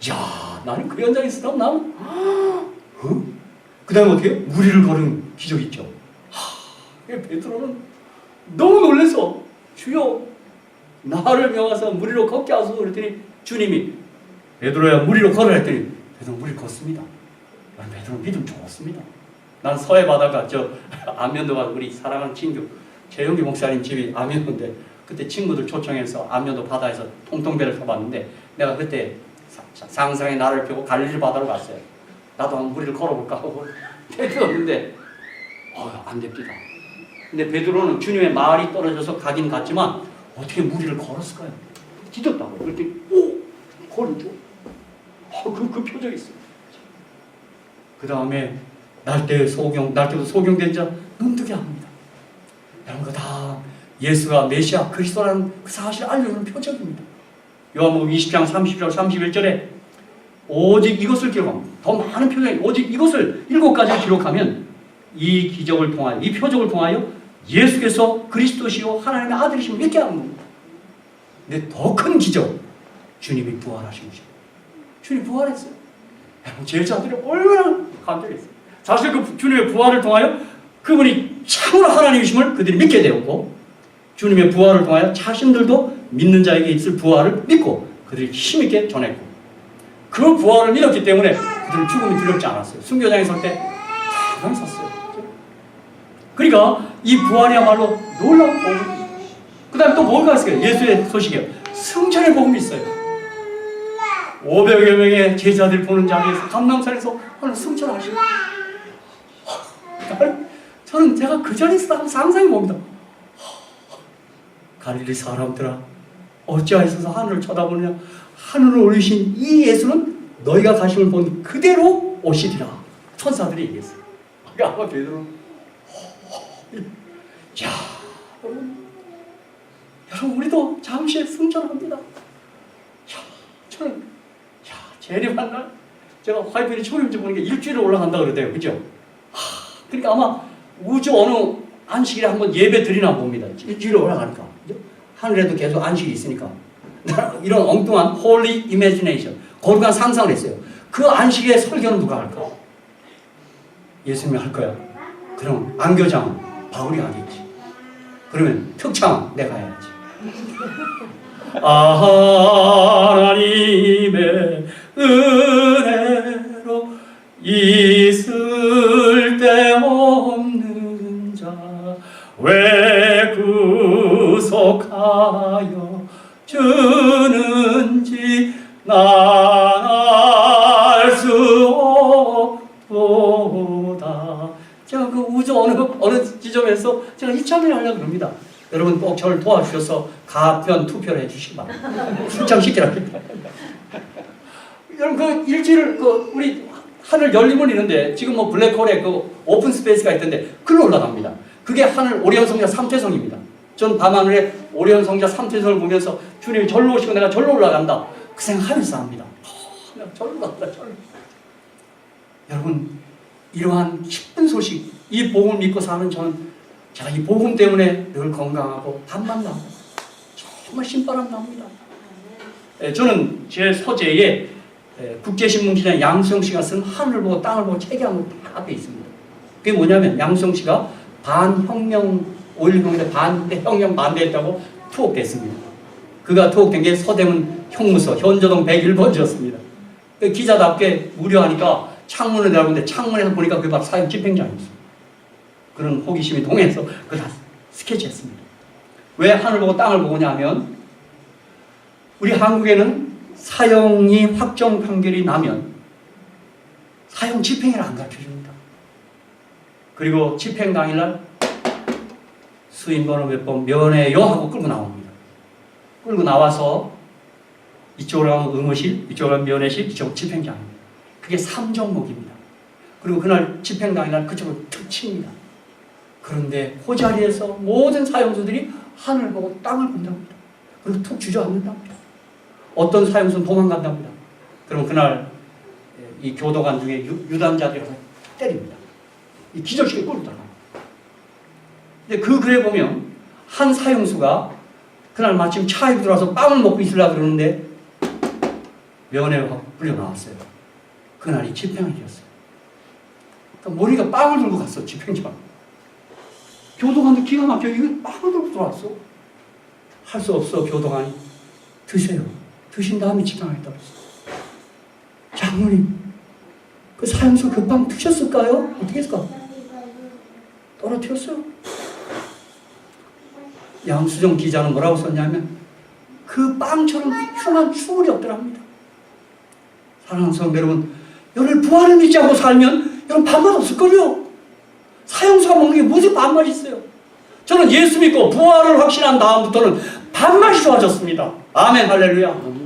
야, 나는 그 현장에 있으면 나는 그 다음에 어떻게? 무리를 거는 기적이 있죠. 베드로는 너무 놀라서 주여 나를 명하사 무리로 걷게 하소서 그랬더니 주님이 베드로야 무리로 걸으라 했더니 베드로 무리를 걷습니다. 베드로 믿음 좋았습니다. 난 서해 바다가 저 안면도가 우리 사랑하는 친구 최영기 목사님 집이 안면도인데 그때 친구들 초청해서 안면도 바다에서 통통배를 타봤는데 내가 그때 상상의 나를 펴고 갈릴리 바다로 갔어요. 나도 한번 무리를 걸어볼까 하고 했는데 안 됩니다. 근데 베드로는 주님의 말이 떨어져서 가긴 갔지만 어떻게 무리를 걸었을까요? 뒤졌다고. 그랬더니 걸었죠. 그 표정이 있어요. 그 다음에 날때도 소경된 자 눈뜨게 합니다. 이런 거 다 예수가 메시아 그리스도라는 그 사실을 알려주는 표적입니다. 요한복음 20장 30절 31절에 오직 이것을 기록합니다. 더 많은 표정이 오직 이것을 7가지를 기록하면 이 기적을 통하여 이 표적을 통하여 예수께서 그리스도시요 하나님의 아들이심을 믿게 하는 겁니다. 근데 더 큰 기적, 주님이 부활하신 것입니다. 주님이 부활했어요. 제자들이 얼마나 감격했어요. 사실 그 주님의 부활을 통하여 그분이 참으로 하나님이심을 그들이 믿게 되었고, 주님의 부활을 통하여 자신들도 믿는 자에게 있을 부활을 믿고 그들이 힘있게 전했고, 그 부활을 믿었기 때문에 그들은 죽음이 두렵지 않았어요. 순교장에 설 때 대단히 섰어요. 그러니까 이 부활이야말로 놀라운 복음. 그 다음에 또 뭐가 있어요? 예수의 소식이요. 승천의 복음이 있어요. 500여 명의 제자들 보는 자리에서 감람산에서 하늘 승천하시고, 저는 제가 그 자리에서 상상해 봅니다. 갈릴리 사람들아, 어찌하여서 하늘을 쳐다보느냐? 하늘을 올리신 이 예수는 너희가 가심을 본 그대로 오시리라. 천사들이 얘기했어요. 아마 베드로는 야, 여러분 우리도 잠시 승천합니다. 저는 재림한 날 제가 화이트리 초림지 보는 게 일주일에 올라간다 그러대요. 그죠? 그러니까 아마 우주 어느 안식일에 한번 예배 드리나 봅니다. 일주일에 올라가니까. 그죠? 하늘에도 계속 안식이 있으니까. 이런 엉뚱한 holy imagination, 거룩한 상상을 했어요. 그 안식에 설교는 누가 할까? 예수님이 할 거야. 그럼 안교장 바울이 하겠지. 그러면 특창 내가 해야지. 하나님의 은혜로 있을 데 없는 자 왜 구속하여 주는지 난 알 수 없도다. 제가 그 우주 어느 지점에서 제가 이참을 하려고 합니다. 여러분 꼭 저를 도와주셔서 가편 투표를 해주시기 바랍니다. 출장시키라고. 여러분 그 일주일 우리 하늘 열림은 있는데 지금 뭐 블랙홀에 그 오픈 스페이스가 있던데 글로 올라갑니다. 그게 하늘 오리온 성자 3태성입니다. 전 밤하늘에 오리온 성자 3태성을 보면서 주님이 절로 오시고 내가 절로 올라간다. 그 생각하면서 합니다. 내가 절로 간다. 절로. 여러분 이러한 기쁜 소식, 이 복음을 믿고 사는 저는 제가 이 복음 때문에 늘 건강하고 밥만 나고 정말 신바람 납니다. 저는 제 서재에 국제신문 기자 양수영 씨가 쓴 하늘을 보고 땅을 보고 책이 한 권 다 앞에 있습니다. 그게 뭐냐면 양수영 씨가 반혁명 5.10에 반혁명 반대했다고 투옥됐습니다. 그가 투옥된 게 서대문 형무소 현저동 101번지였습니다. 기자답게 우려하니까 창문을 열었는데 창문에서 보니까 그게 바로 사형 집행장이었어요. 그런 호기심이 동해서 그걸 다 스케치했습니다. 왜 하늘 보고 땅을 보냐 하면 우리 한국에는 사형이 확정 판결이 나면 사형 집행을 안 가르쳐줍니다. 그리고 집행 당일날 수임번호 몇 번 면회요 하고 끌고 나옵니다. 끌고 나와서 이쪽으로 가면 의무실, 이쪽으로 가면 면회실, 이쪽으로 집행장입니다. 그게 3종목입니다. 그리고 그날 집행 당일날 그쪽으로 툭 칩니다. 그런데 그 자리에서 모든 사형수들이 하늘 보고 땅을 본답니다. 그리고 툭 주저앉는답니다. 어떤 사형수는 도망간답니다. 그럼 그날 이 교도관 중에 유단자들이 가서 때립니다. 이 기절시켜 끌고 들어갑니다. 근데 그 글에 보면 한 사형수가 그날 마침 차에 들어와서 빵을 먹고 있으려고 그러는데 면회가 불려 나왔어요. 그날이 집행일이었어요. 그러니까 머리가 빵을 들고 갔어, 집행장. 교도관도 기가 막혀. 이거 빵을 들고 들어왔어. 할 수 없어, 교도관이. 드세요. 드신 다음에 집행하겠다고 했어. 장모님, 그 사형수 그 빵 드셨을까요? 어떻게 했을까? 떨어뜨렸어요. 양수정 기자는 뭐라고 썼냐면 그 빵처럼 흉한 추물이 없더랍니다. 사랑하는 성도 여러분, 여러분 부활을 믿지 않고 살면 여러분 밥맛 없을걸요. 사형수가 먹는 게 무슨 밥맛이 있어요. 저는 예수 믿고 부활을 확신한 다음부터는 밥맛이 좋아졌습니다. 아멘 할렐루야.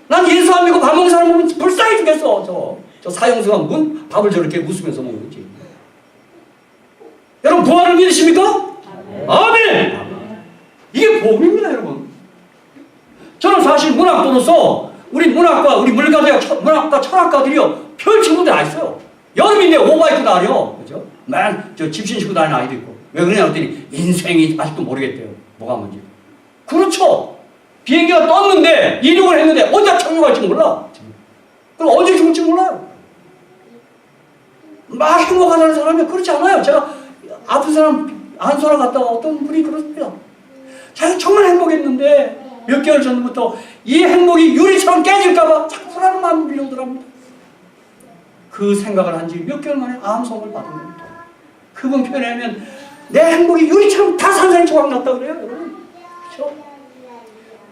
난 예수 안 믿고 밥 먹는 사람 보면 불쌍해 죽겠어. 저 사형수가 뭔 밥을 저렇게 웃으면서 먹는지. 여러분 부활을 믿으십니까? 아멘. 이게 복음입니다, 여러분. 저는 사실 문학도로서 우리 문학과, 우리 문학과 철학가들이요, 별 친구들 다 있어요. 여름인데 오바이트 다녀. 그죠? 맨, 집신 신고 다니는 아이도 있고. 왜 그러냐 했더니 인생이 아직도 모르겠대요. 뭐가 뭔지. 그렇죠. 비행기가 떴는데, 이륙을 했는데, 언제 착륙할지 몰라. 그럼 언제 죽을지 몰라요. 막 행복하다는 사람이 그렇지 않아요. 제가 아픈 사람 안소라 갔다가 어떤 분이 그렇습니다. 자기가 정말 행복했는데 몇 개월 전부터 이 행복이 유리처럼 깨질까봐 자꾸 불안한 마음이 밀려오더랍니다. 그 생각을 한 지 몇 개월 만에 암송을 받은 겁니다. 그분 표현하면 내 행복이 유리처럼 다 산산이 조각났다 그래요, 여러분. 그렇죠?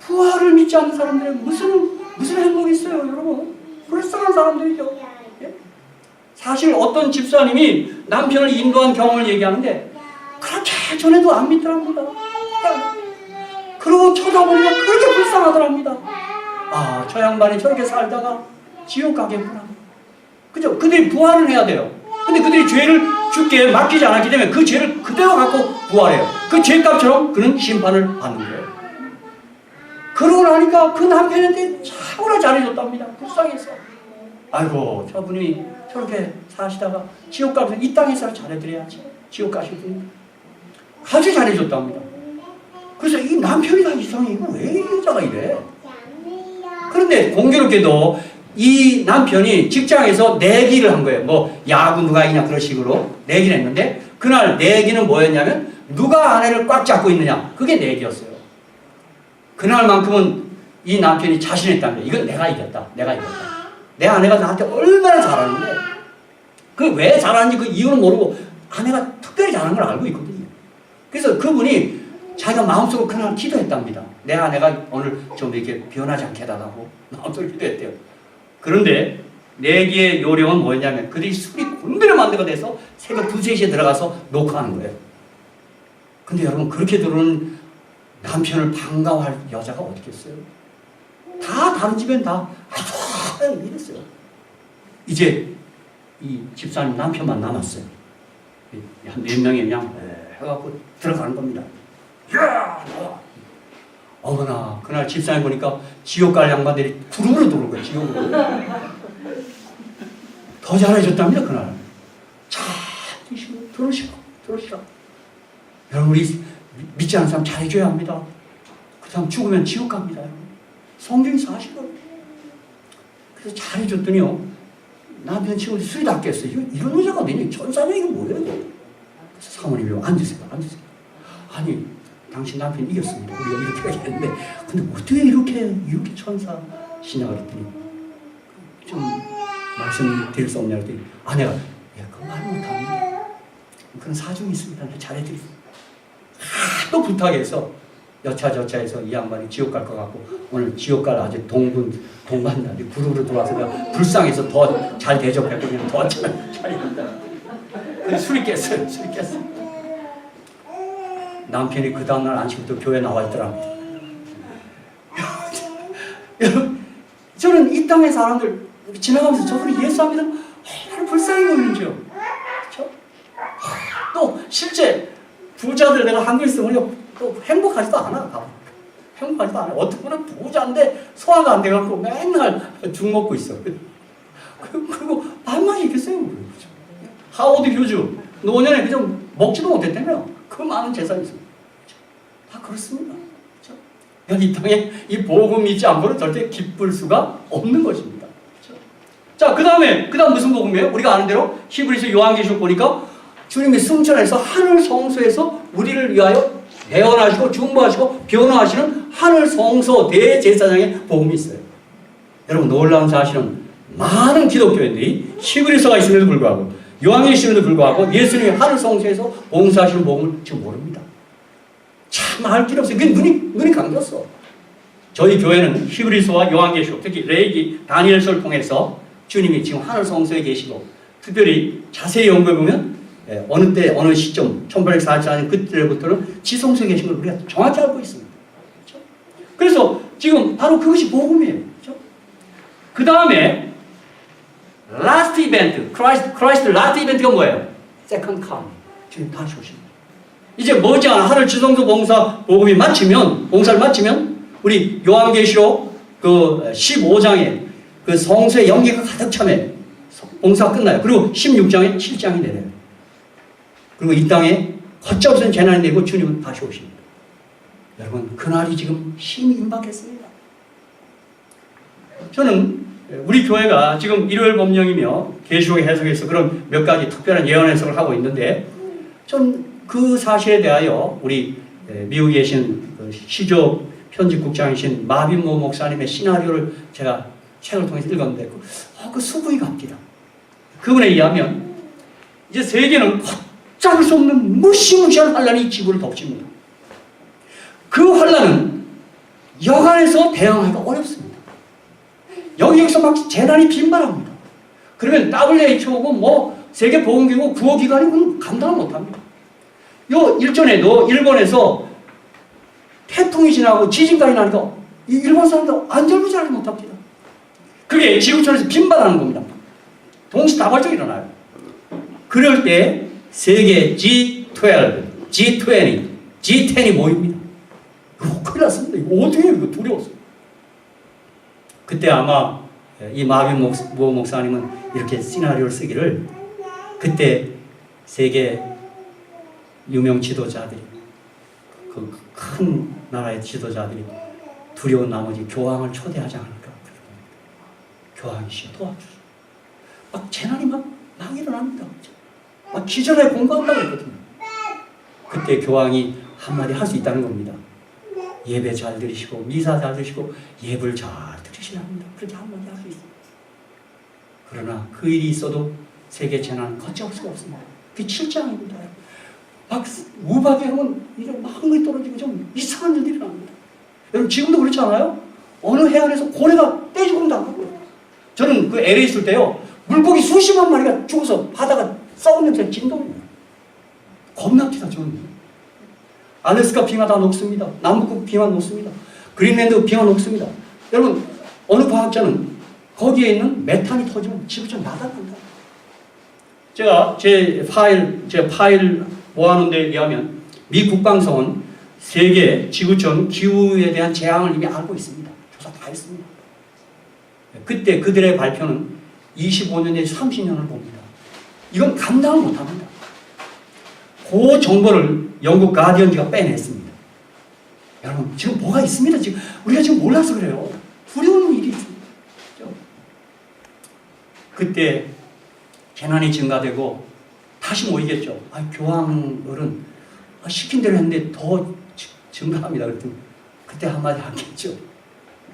부활을 믿지 않는 사람들은 무슨 행복이 있어요, 여러분? 불쌍한 사람들이죠. 예? 사실 어떤 집사님이 남편을 인도한 경험을 얘기하는데 그렇게 전에도 안 믿더랍니다. 그러고 쳐다보니까 그렇게 불쌍하더랍니다. 아, 저 양반이 저렇게 살다가 지옥 가겠구나. 그죠? 그들이 부활을 해야 돼요. 근데 그들이 죄를 주께 맡기지 않았기 때문에 그 죄를 그대로 갖고 부활해요. 그 죄값처럼 그는 심판을 받는 거예요. 그러고 나니까 그 남편한테 참으로 잘해줬답니다. 불쌍해서. 아이고, 저분이 저렇게 사시다가 지옥 가면서 이 땅에서 잘해드려야지. 지옥 가실 분이. 아주 잘해줬답니다. 그래서 이 남편이 다 이상해. 이거 왜 이 여자가 이래? 그런데 공교롭게도 이 남편이 직장에서 내기를 한 거예요. 뭐 야구 누가 이냐 그런 식으로 내기를 했는데 그날 내기는 뭐였냐면 누가 아내를 꽉 잡고 있느냐. 그게 내기였어요. 그날만큼은 이 남편이 자신했답니다. 이건 내가 이겼다. 내가 이겼다. 내 아내가 나한테 얼마나 잘하는데 그 왜 잘하는지 그 이유는 모르고 아내가 특별히 잘하는 걸 알고 있거든요. 그래서 그분이 자기가 마음속으로 그날 기도했답니다. 내 아내가 오늘 좀 이렇게 변하지 않게 해달라고 마음속으로 기도했대요. 그런데 내기의 요령은 뭐였냐면 그들이 술이 곤드레 만드가 돼서 새벽 2, 3시에 들어가서 녹화하는 거예요. 근데 여러분 그렇게 들어오는 남편을 반가워할 여자가 어디 있겠어요? 다 다른 집엔 다 이랬어요. 이제 이 집사님 남편만 남았어요. 한 4명이 그냥 해갖고 들어가는 겁니다. 야! 어머나 그날 집사님 보니까 지옥 갈 양반들이 구름으로 들어온 거예요. 지옥으로. 더 잘해줬답니다. 그날. 자 드시고 들어오시라. 여러분 우리 믿지 않는 사람 잘해줘야 합니다. 그 사람 죽으면 지옥 갑니다. 여러분. 성경이 사실은. 그래서 잘해줬더니요. 남편 친구들이 술이 다 깼어요. 이런 여자가 어디니? 천사냐 이거 뭐예요? 그래서 사모님이 앉으세요. 아니 당신 남편 이겼습니다. 우리가 이렇게 했는데 근데 어떻게 이렇게 천사시냐 그랬더니 좀 말씀드릴 수 없냐 그랬더니 아내가 그 말 못합니다. 그런 사정이 있습니다. 잘해드리겠습니다. 또 부탁해서 여차저차해서 이 양반이 지옥 갈 것 같고 오늘 지옥 갈 아주 동반자들이 구름으로 들어와서 내가 불쌍해서 더 잘 대접했고 그냥 더 잘했다. 술이 깼어요. 남편이 그 다음날 안식부터 교회 나와 있더랍니다. 여러분, 저는 이 땅의 사람들 지나가면서 저분이 예수 안 믿으면 얼마나 불쌍해 보이는지요. 그렇죠? 또 실제 부자들 내가 한국에서 보면 또 행복하지도 않아. 행복하지도 않아. 어떤 분은 부자인데 소화가 안 돼갖고 맨날 죽 먹고 있어. 그리고 반만이 있겠어요. 그렇죠? 하워드 휴즈 노년에 그저 먹지도 못했다며. 그 많은 재산이 있습니다. 다 그렇습니다. 그렇죠? 이 땅에 이 복음 믿지 않고는 절대 기쁠 수가 없는 것입니다. 그렇죠? 자, 그 다음 무슨 복음이에요? 우리가 아는 대로 히브리서 요한계시록 보니까 주님이 승천해서 하늘 성소에서 우리를 위하여 대언하시고 중보하시고 변호하시는 하늘 성소 대제사장의 복음이 있어요. 여러분 놀라운 사실은 많은 기독교인들이 히브리서가 있음에도 불구하고 요한계시록에도 불구하고 예수님이 하늘 성소에서 봉사하시는 복음을 지금 모릅니다. 참 알 길 없어요. 그게 눈이 감겼어. 저희 교회는 히브리서와 요한계시록, 특히 레위기, 다니엘서를 통해서 주님이 지금 하늘 성소에 계시고 특별히 자세히 연구해 보면 어느 때 어느 시점 1844년 그때부터는 지성소에 계신 걸 우리가 정확히 알고 있습니다. 그렇죠? 그래서 지금 바로 그것이 복음이에요. 그렇죠? 그 다음에 last event, Christ last event가 뭐예요? Second coming. 주님 다시 오십니다. 이제 머지않아 하늘 지성소 봉사를 마치면 우리 요한계시록 그 15장에 그 성소의 연기가 가득 차면 봉사가 끝나요. 그리고 16장에 7장이 내려요. 그리고 이 땅에 걷잡으신 재난이 내고 주님은 다시 오십니다. 여러분, 그날이 지금 심히 임박했습니다. 저는 우리 교회가 지금 일요일 법령이며 계시록 해석에서 그런 몇 가지 특별한 예언 해석을 하고 있는데, 전 그 사실에 대하여 우리 미국에 계신 그 시조 편집국장이신 마빈 모 목사님의 시나리오를 제가 책을 통해서 읽었는데 그 수부이 갑니다. 그분에 의하면 이제 세계는 걷잡을 수 없는 무시무시한 환란이 지구를 덮칩니다. 그 환란은 여간에서 대응하기가 어렵습니다. 여기서 막 재난이 빈발합니다. 그러면 WHO고 뭐 세계보건기구 구호기관이 감당을 못합니다. 요 일전에도 일본에서 태풍이 지나고 지진까지 나니까 일본 사람들 안절부절하지 못합니다. 그게 지구촌에서 빈발하는 겁니다. 동시다발적으로 일어나요. 그럴 때 세계 G12, G20, G10이 모입니다. 이거 큰일 났습니다. 이거 어떻게 해요? 이거 두려웠어요. 그때 아마 이 마빈 모 목사님은 이렇게 시나리오를 쓰기를, 그때 세계 유명 지도자들이, 그 큰 나라의 지도자들이 두려운 나머지 교황을 초대하지 않을까. 교황이시여 도와주시오. 막 재난이 막 일어납니다. 막 기절에 공부한다고 했거든요. 그때 교황이 한마디 할 수 있다는 겁니다. 예배 잘 드리시고 미사 잘 드시고 예불 잘 드리셔야 합니다. 그렇게 한마디 할 수 있습니다. 그러나 그 일이 있어도 세계 재난은 걷잡을 수가 없습니다. 그게 7장입니다. 막 우박이 하면 이제 막 흥이 떨어지고 좀 이상한 일들이 납니다. 여러분 지금도 그렇지 않아요? 어느 해안에서 고래가 떼죽음 당하고요. 저는 그 LA 있을 때요, 물고기 수십만 마리가 죽어서 바다가 썩은 냄새가 진동입니다. 겁납니다. 저는. 알래스카 빙하 다 녹습니다. 남북극 빙하 녹습니다. 그린랜드 빙하 녹습니다. 여러분, 어느 과학자는 거기에 있는 메탄이 터지면 지구촌 나다간다. 제가 제 파일 모아놓은 데 의하면 미 국방성은 세계 지구촌 기후에 대한 재앙을 이미 알고 있습니다. 조사 다 했습니다. 그때 그들의 발표는 25년 내지 30년을 봅니다. 이건 감당을 못합니다. 그 정보를 영국 가디언지가 빼냈습니다. 여러분 지금 뭐가 있습니다. 지금 우리가 지금 몰라서 그래요. 두려운 일이 있습니다. 그때 재난이 증가되고 다시 모이겠죠. 교황들은 시킨 대로 했는데 더 증가합니다. 그랬더니 그때 한마디 하겠죠.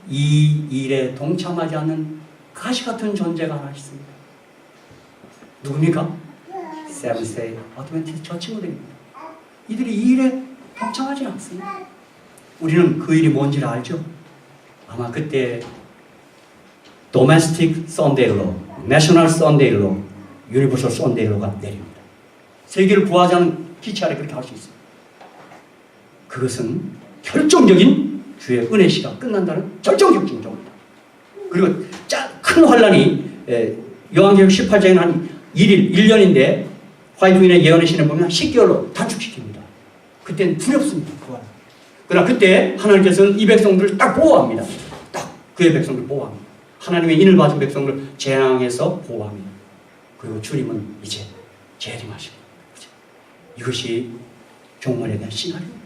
이 일에 동참하지 않는 가시 같은 존재가 하나 있습니다. 누굽니까? 세븐세이 어드벤티스트 저 친구들입니다. 이들이 이 일에 동참하지 않습니다. 우리는 그 일이 뭔지를 알죠. 아마 그때 도메스틱 선데일로, 내셔널 선데일로, 유니버설 선데일로가 내립니다. 세계를 구하자는 기치 아래 그렇게 할 수 있습니다. 그것은 결정적인 주의 은혜 시가 끝난다는 결정적 징조입니다. 그리고 큰 환란이 요한계시록 18장에는 한 1년인데 화이트윈의 예언의 신에 보면 10개월로 단축시킵니다. 그때는 두렵습니다. 그러나 그때 하나님께서는 이 백성들을 딱 보호합니다. 딱 그의 백성들을 보호합니다. 하나님의 인을 받은 백성들을 재앙에서 보호합니다. 그리고 주님은 이제 재림하십니다. 이것이 종말에 대한 시나리오입니다.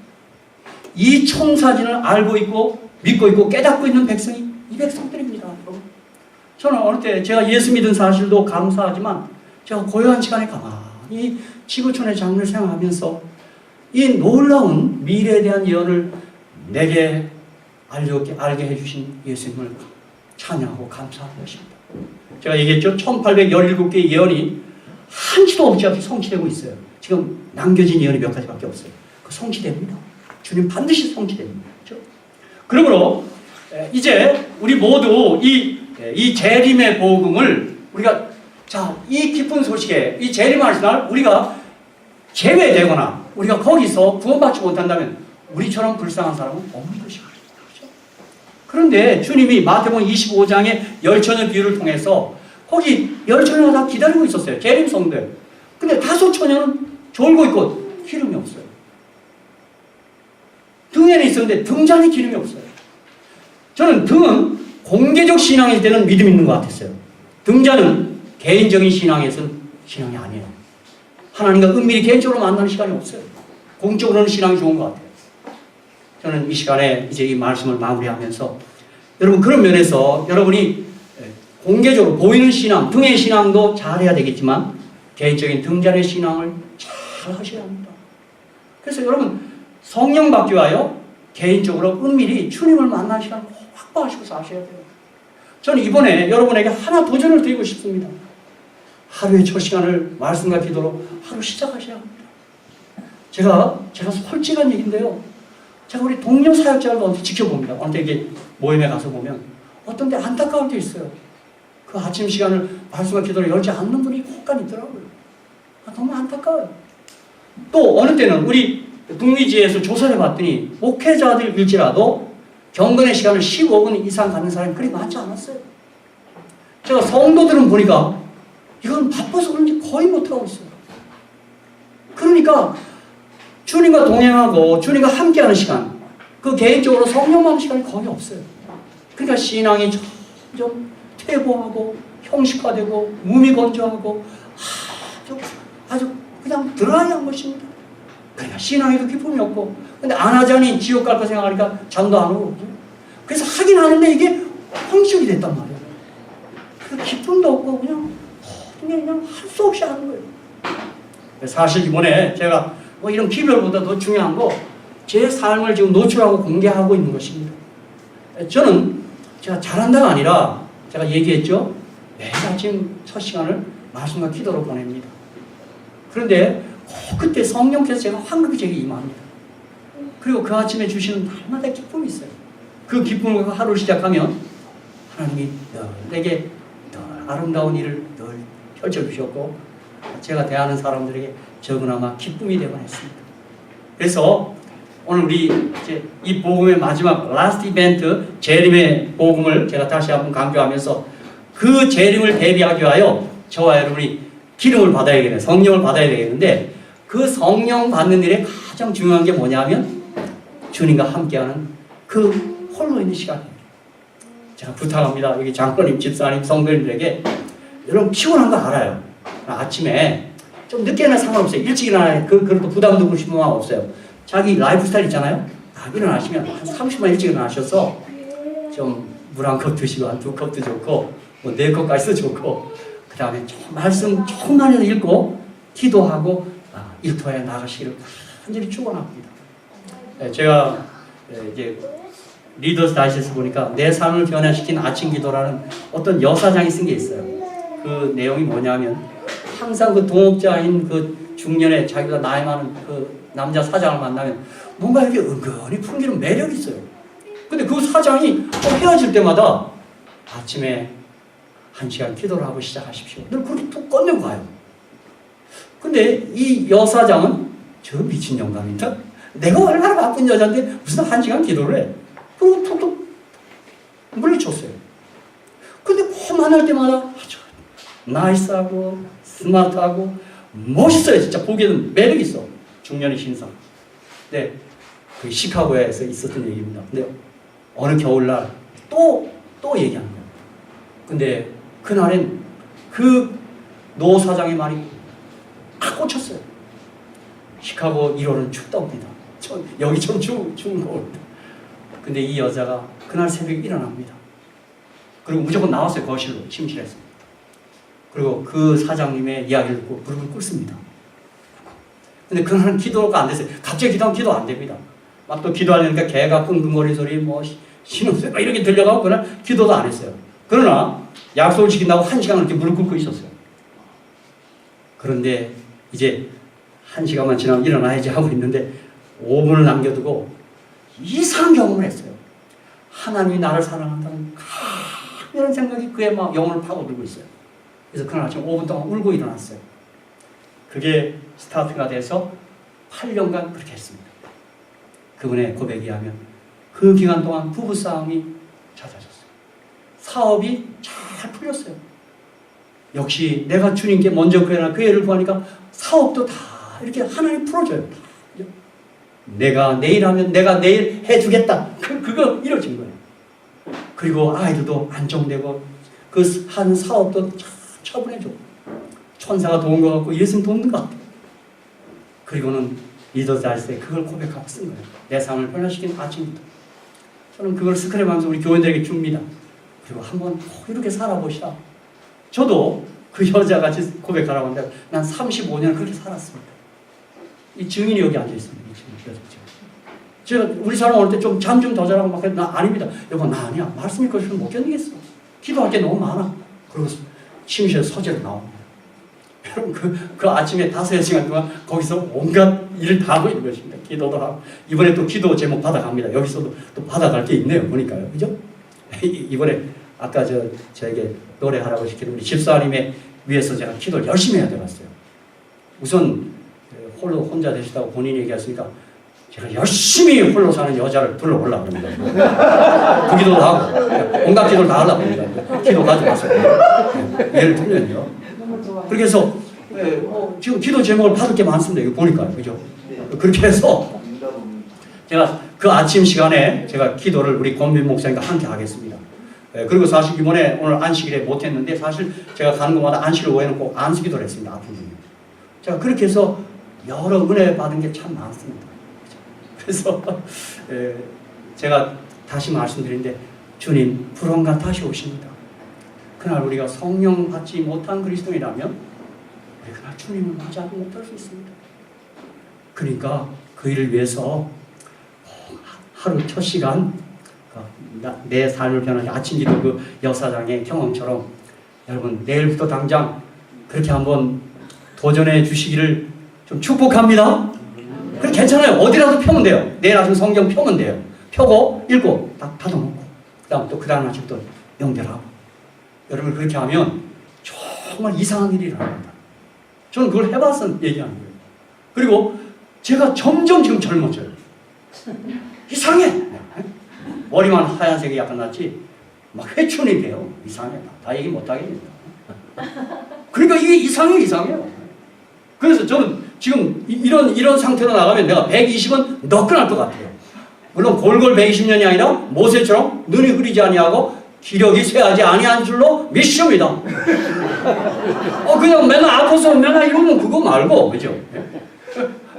이 청사진을 알고 있고 믿고 있고 깨닫고 있는 백성이 이 백성들입니다. 저는 어느 때 제가 예수 믿은 사실도 감사하지만 제가 고요한 시간에 가만히 지구촌의 장르를 생각하면서 이 놀라운 미래에 대한 예언을 내게 알게 해주신 예수님을 찬양하고 감사하고 있습니다. 제가 얘기했죠. 1817개의 예언이 한치도 없지 않게 성취되고 있어요. 지금 남겨진 예언이 몇 가지밖에 없어요. 그 성취됩니다. 주님 반드시 성취됩니다. 그렇죠? 그러므로 이제 우리 모두 이 재림의 복음을 우리가 이 기쁜 소식에 이 재림하는 날 우리가 제외되거나 우리가 거기서 구원받지 못한다면 우리처럼 불쌍한 사람은 없는 것입니다. 그렇죠? 그런데 주님이 마태복음 25장의 열처녀 비유를 통해서 거기 열처녀가 다 기다리고 있었어요. 재림 성도들. 근데 5처녀는 졸고 있고 기름이 없어요. 등에는 있었는데 등잔에 기름이 없어요. 저는 등은 공개적 신앙일 때는 믿음 있는 것 같았어요. 등자는 개인적인 신앙에서는 신앙이 아니에요. 하나님과 은밀히 개인적으로 만나는 시간이 없어요. 공적으로는 신앙이 좋은 것 같아요. 저는 이 시간에 이제 이 말씀을 마무리하면서 여러분 그런 면에서 여러분이 공개적으로 보이는 신앙, 등의 신앙도 잘해야 되겠지만 개인적인 등잔의 신앙을 잘 하셔야 합니다. 그래서 여러분 성령 받기 위하여 개인적으로 은밀히 주님을 만나는 시간을 확보하시고 사셔야 돼요. 저는 이번에 여러분에게 하나 도전을 드리고 싶습니다. 하루의 첫 시간을 말씀과 기도로 하루 시작하셔야 합니다. 제가 솔직한 얘기인데요. 제가 우리 동료 사역자들도 지켜봅니다. 어느 때 이게 모임에 가서 보면 어떤 때 안타까울 때 있어요. 그 아침 시간을 말씀과 기도를 열지 않는 분이 혹간 있더라고요. 너무 안타까워요. 또 어느 때는 우리 북미지에서 조사를 해봤더니 목회자들일지라도 경건의 시간을 15분 이상 갖는 사람이 그리 많지 않았어요. 제가 성도들은 보니까 이건 바빠서 그런지 거의 못하고 있어요. 그러니까 주님과 동행하고 주님과 함께하는 시간, 그 개인적으로 성령하는 시간이 거의 없어요. 그러니까 신앙이 점점 퇴보하고 형식화되고 무미건조하고 아주 그냥 드라이한 것입니다. 그러니까 신앙에도 기쁨이 없고, 근데 안 하자니 지옥 갈 거 생각하니까 잠도 안 오고, 그래서 하긴 하는데 이게 형식이 됐단 말이에요. 그 기쁨도 없고 그냥 할 수 없이 하는 거예요. 사실 이번에 제가 뭐 이런 기별보다 더 중요한 거 제 삶을 지금 노출하고 공개하고 있는 것입니다. 저는 제가 잘한다가 아니라 제가 얘기했죠. 매일 아침 첫 시간을 말씀과 기도로 보냅니다. 그런데 그때 성령께서 제가 황급히 제게 임합니다. 그리고 그 아침에 주시는 날마다 기쁨이 있어요. 그 기쁨을 하루를 시작하면 하나님이 내게 아름다운 일을 늘 펼쳐주셨고 제가 대하는 사람들에게 적으나마 기쁨이 되곤 했습니다. 그래서 오늘 우리 이제 이 복음의 마지막 라스트 이벤트 재림의 복음을 제가 다시 한번 강조하면서 그 재림을 대비하기 위하여 저와 여러분이 기름을 받아야 되겠네, 성령을 받아야 되겠는데 그 성령 받는 일에 가장 중요한 게 뭐냐면 주님과 함께하는 그 홀로 있는 시간이에요. 제가 부탁합니다. 여기 장로님, 집사님, 성도님들에게 여러분 피곤한 거 알아요. 아침에 좀 늦게 일어나 상관없어요. 일찍 일어나야 그래도 부담 두고 싶은 마음 없어요. 자기 라이프 스타일 있잖아요. 일어나시면 한 30분 일찍 일어나셔서 좀 물 한 컵 드시고 한 2컵도 좋고 뭐 4컵까지도 좋고 그 다음에 말씀 조금만 읽고 기도하고 일터에 나가시기를 간절히 축원합니다. 제가 이제 리더스 다이제스트 보니까 내 삶을 변화시킨 아침 기도라는 어떤 여사장이 쓴 게 있어요. 그 내용이 뭐냐면 항상 그 동업자인 그 중년에 자기가 나이 많은 그 남자 사장을 만나면 뭔가 이렇게 은근히 풍기는 매력이 있어요. 근데 그 사장이 헤어질 때마다 아침에 1시간 기도를 하고 시작하십시오. 늘 그렇게 툭 꺼내고 가요. 근데 이 여사장은 저 미친 영감인가? 내가 얼마나 바쁜 여자인데 무슨 1시간 기도를 해? 그리고 툭툭 물리쳤어요. 근데 그 만날 때마다 아주 나이스하고 스마트하고 멋있어요. 진짜 보기에는 매력 있어. 중년의 신상. 네, 그 시카고에서 있었던 얘기입니다. 근데 어느 겨울날 또 얘기하는 거예요. 근데 그날엔 그 노 사장의 말이 딱 꽂혔어요. 시카고 1월은 춥답니다. 여기 좀 추운 거입니다. 근데 이 여자가 그날 새벽에 일어납니다. 그리고 무조건 나왔어요. 거실로, 침실에서. 그리고 그 사장님의 이야기를 듣고 무릎을 꿇습니다. 근데 그날은 기도가 안 됐어요. 갑자기 기도하면 기도 안 됩니다. 막 또 기도하려니까 개가 끙끙거리는 소리, 뭐 신음소리 막 이렇게 들려가고 그날 기도도 안 했어요. 그러나 약속을 지킨다고 1시간을 이렇게 무릎 꿇고 있었어요. 그런데 이제 1시간만 지나면 일어나야지 하고 있는데 5분을 남겨두고 이상한 경험을 했어요. 하나님이 나를 사랑한다는 이런 생각이 그의 막 영혼을 파고들고 있어요. 그래서 그날 아침 5분 동안 울고 일어났어요. 그게 스타트가 돼서 8년간 그렇게 했습니다. 그분의 고백에 하면 그 기간 동안 부부싸움이 잦아졌어요. 사업이 잘 풀렸어요. 역시 내가 주님께 먼저 그 애를 구하니까 사업도 다 이렇게 하나님 풀어줘요. 내가 내일 하면 내가 내일 해주겠다. 그거 이루어진 거예요. 그리고 아이들도 안정되고 그 한 사업도 처분해줘. 천사가 도운 것 같고 예수님 돕는 것 같아. 그리고는 리더 자리에 그걸 고백하고 쓴 거예요. 내 삶을 변화시킨 아침부터. 저는 그걸 스크랩하면서 우리 교원들에게 줍니다. 그리고 한번 이렇게 살아보시라. 저도 그 여자같이 고백하라고 하는데 난 35년 그렇게 살았습니다. 이 증인이 여기 앉아 있습니다. 이 증인. 제가 우리 사람 올 때 좀 잠 좀 더 자라고 막 나 아닙니다. 여보 나 아니야. 말씀이 거시면 못 견디겠어. 기도할 게 너무 많아. 그러고 침실에서 서재로 나옵니다. 여러분 그 아침에 5-6시간 동안 거기서 온갖 일을 다 하고 있는 것입니다. 기도도 하고 이번에 또 기도 제목 받아갑니다. 여기서도 또 받아갈 게 있네요. 보니까요. 그죠? 이번에 아까 저에게 노래하라고 시키는 우리 집사님에 위해서 제가 기도를 열심히 해야 되겠어요. 우선 홀로 혼자 되시다고 본인이 얘기했으니까 제가 열심히 홀로 사는 여자를 불러보려고 합니다. 그 기도도 하고 온갖 기도를 다 하려고 합니다. 기도 가져가세요. 예를 들면요. 그렇게 해서 지금 기도 제목을 받을 게 많습니다. 이거 보니까요. 그죠? 그렇게 해서 제가 그 아침 시간에 제가 기도를 우리 권빈 목사님과 함께 하겠습니다. 그리고 사실 이번에 오늘 안식일에 못했는데 사실 제가 가는 곳마다 안식일 오해는 꼭 안수기도를 했습니다. 아픈 분이. 제가 그렇게 해서 여러 은혜 받은 게 참 많습니다. 그래서 제가 다시 말씀드리는데 주님 불언가 다시 오십니다. 그날 우리가 성령 받지 못한 그리스도인이라면 우리 그날 주님을 맞이하지 못할 수 있습니다. 그러니까 그 일을 위해서 하루 첫 시간 내 삶을 변하게 아침 기도 그 역사장의 경험처럼 여러분 내일부터 당장 그렇게 한번 도전해 주시기를 좀 축복합니다. 그래 괜찮아요. 어디라도 펴면 돼요. 내일 아침 성경 펴면 돼요. 펴고 읽고 딱 닫아놓고 그다음 또 그 다음 아침부터 연결하고 여러분 그렇게 하면 정말 이상한 일이 일어납니다. 저는 그걸 해봐서 얘기하는 거예요. 그리고 제가 점점 지금 젊어져요. 이상해. 머리만 하얀색이 약간 났지 막 회춘이 돼요. 이상해. 다 얘기 못하겠습니다. 그러니까 이게 이상해요. 그래서 저는 지금 이런 상태로 나가면 내가 120은 너끈할 것 같아요. 물론 골골 120년이 아니라 모세처럼 눈이 흐리지 아니하고 기력이 쇠하지 아니한 줄로 믿습니다. 그냥 맨날 아파서 맨날 이러면 그거 말고 그죠?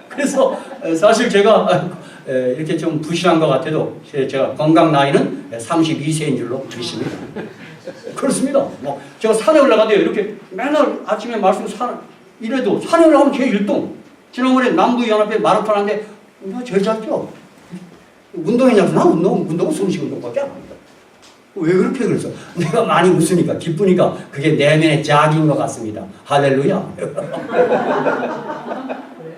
그래서 사실 제가 이렇게 좀 부실한 것 같아도 제가 건강 나이는 32세인 줄로 믿습니다. 그렇습니다. 뭐 제가 산에 올라가도요 이렇게 맨날 아침에 말씀 이래도 산에 올라가면 제 1등. 지난번에 남부연합회 마라톤 하는데 나 제일 잘 뛰어. 운동했냐고 나 운동은 숨쉬기 운동밖에 안 합니다. 왜 그렇게 그랬어? 내가 많이 웃으니까 기쁘니까 그게 내면의 짝인 것 같습니다. 할렐루야.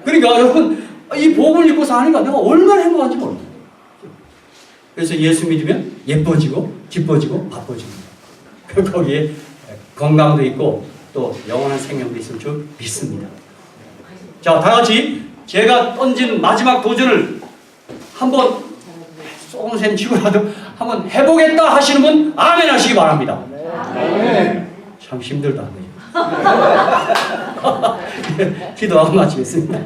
그러니까 여러분 이 복을 입고서 하니까 내가 얼마나 행복한지 몰라요. 그래서 예수 믿으면 예뻐지고 기뻐지고 바빠집니다. 거기에 건강도 있고 또 영원한 생명도 있을 줄 믿습니다. 자, 다 같이 제가 던진 마지막 도전을 한번 쏘는 셈 치고라도 한번 해보겠다 하시는 분 아멘 하시기 바랍니다. 참 힘들다. 기도하고 마치겠습니다.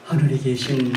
하늘에 계신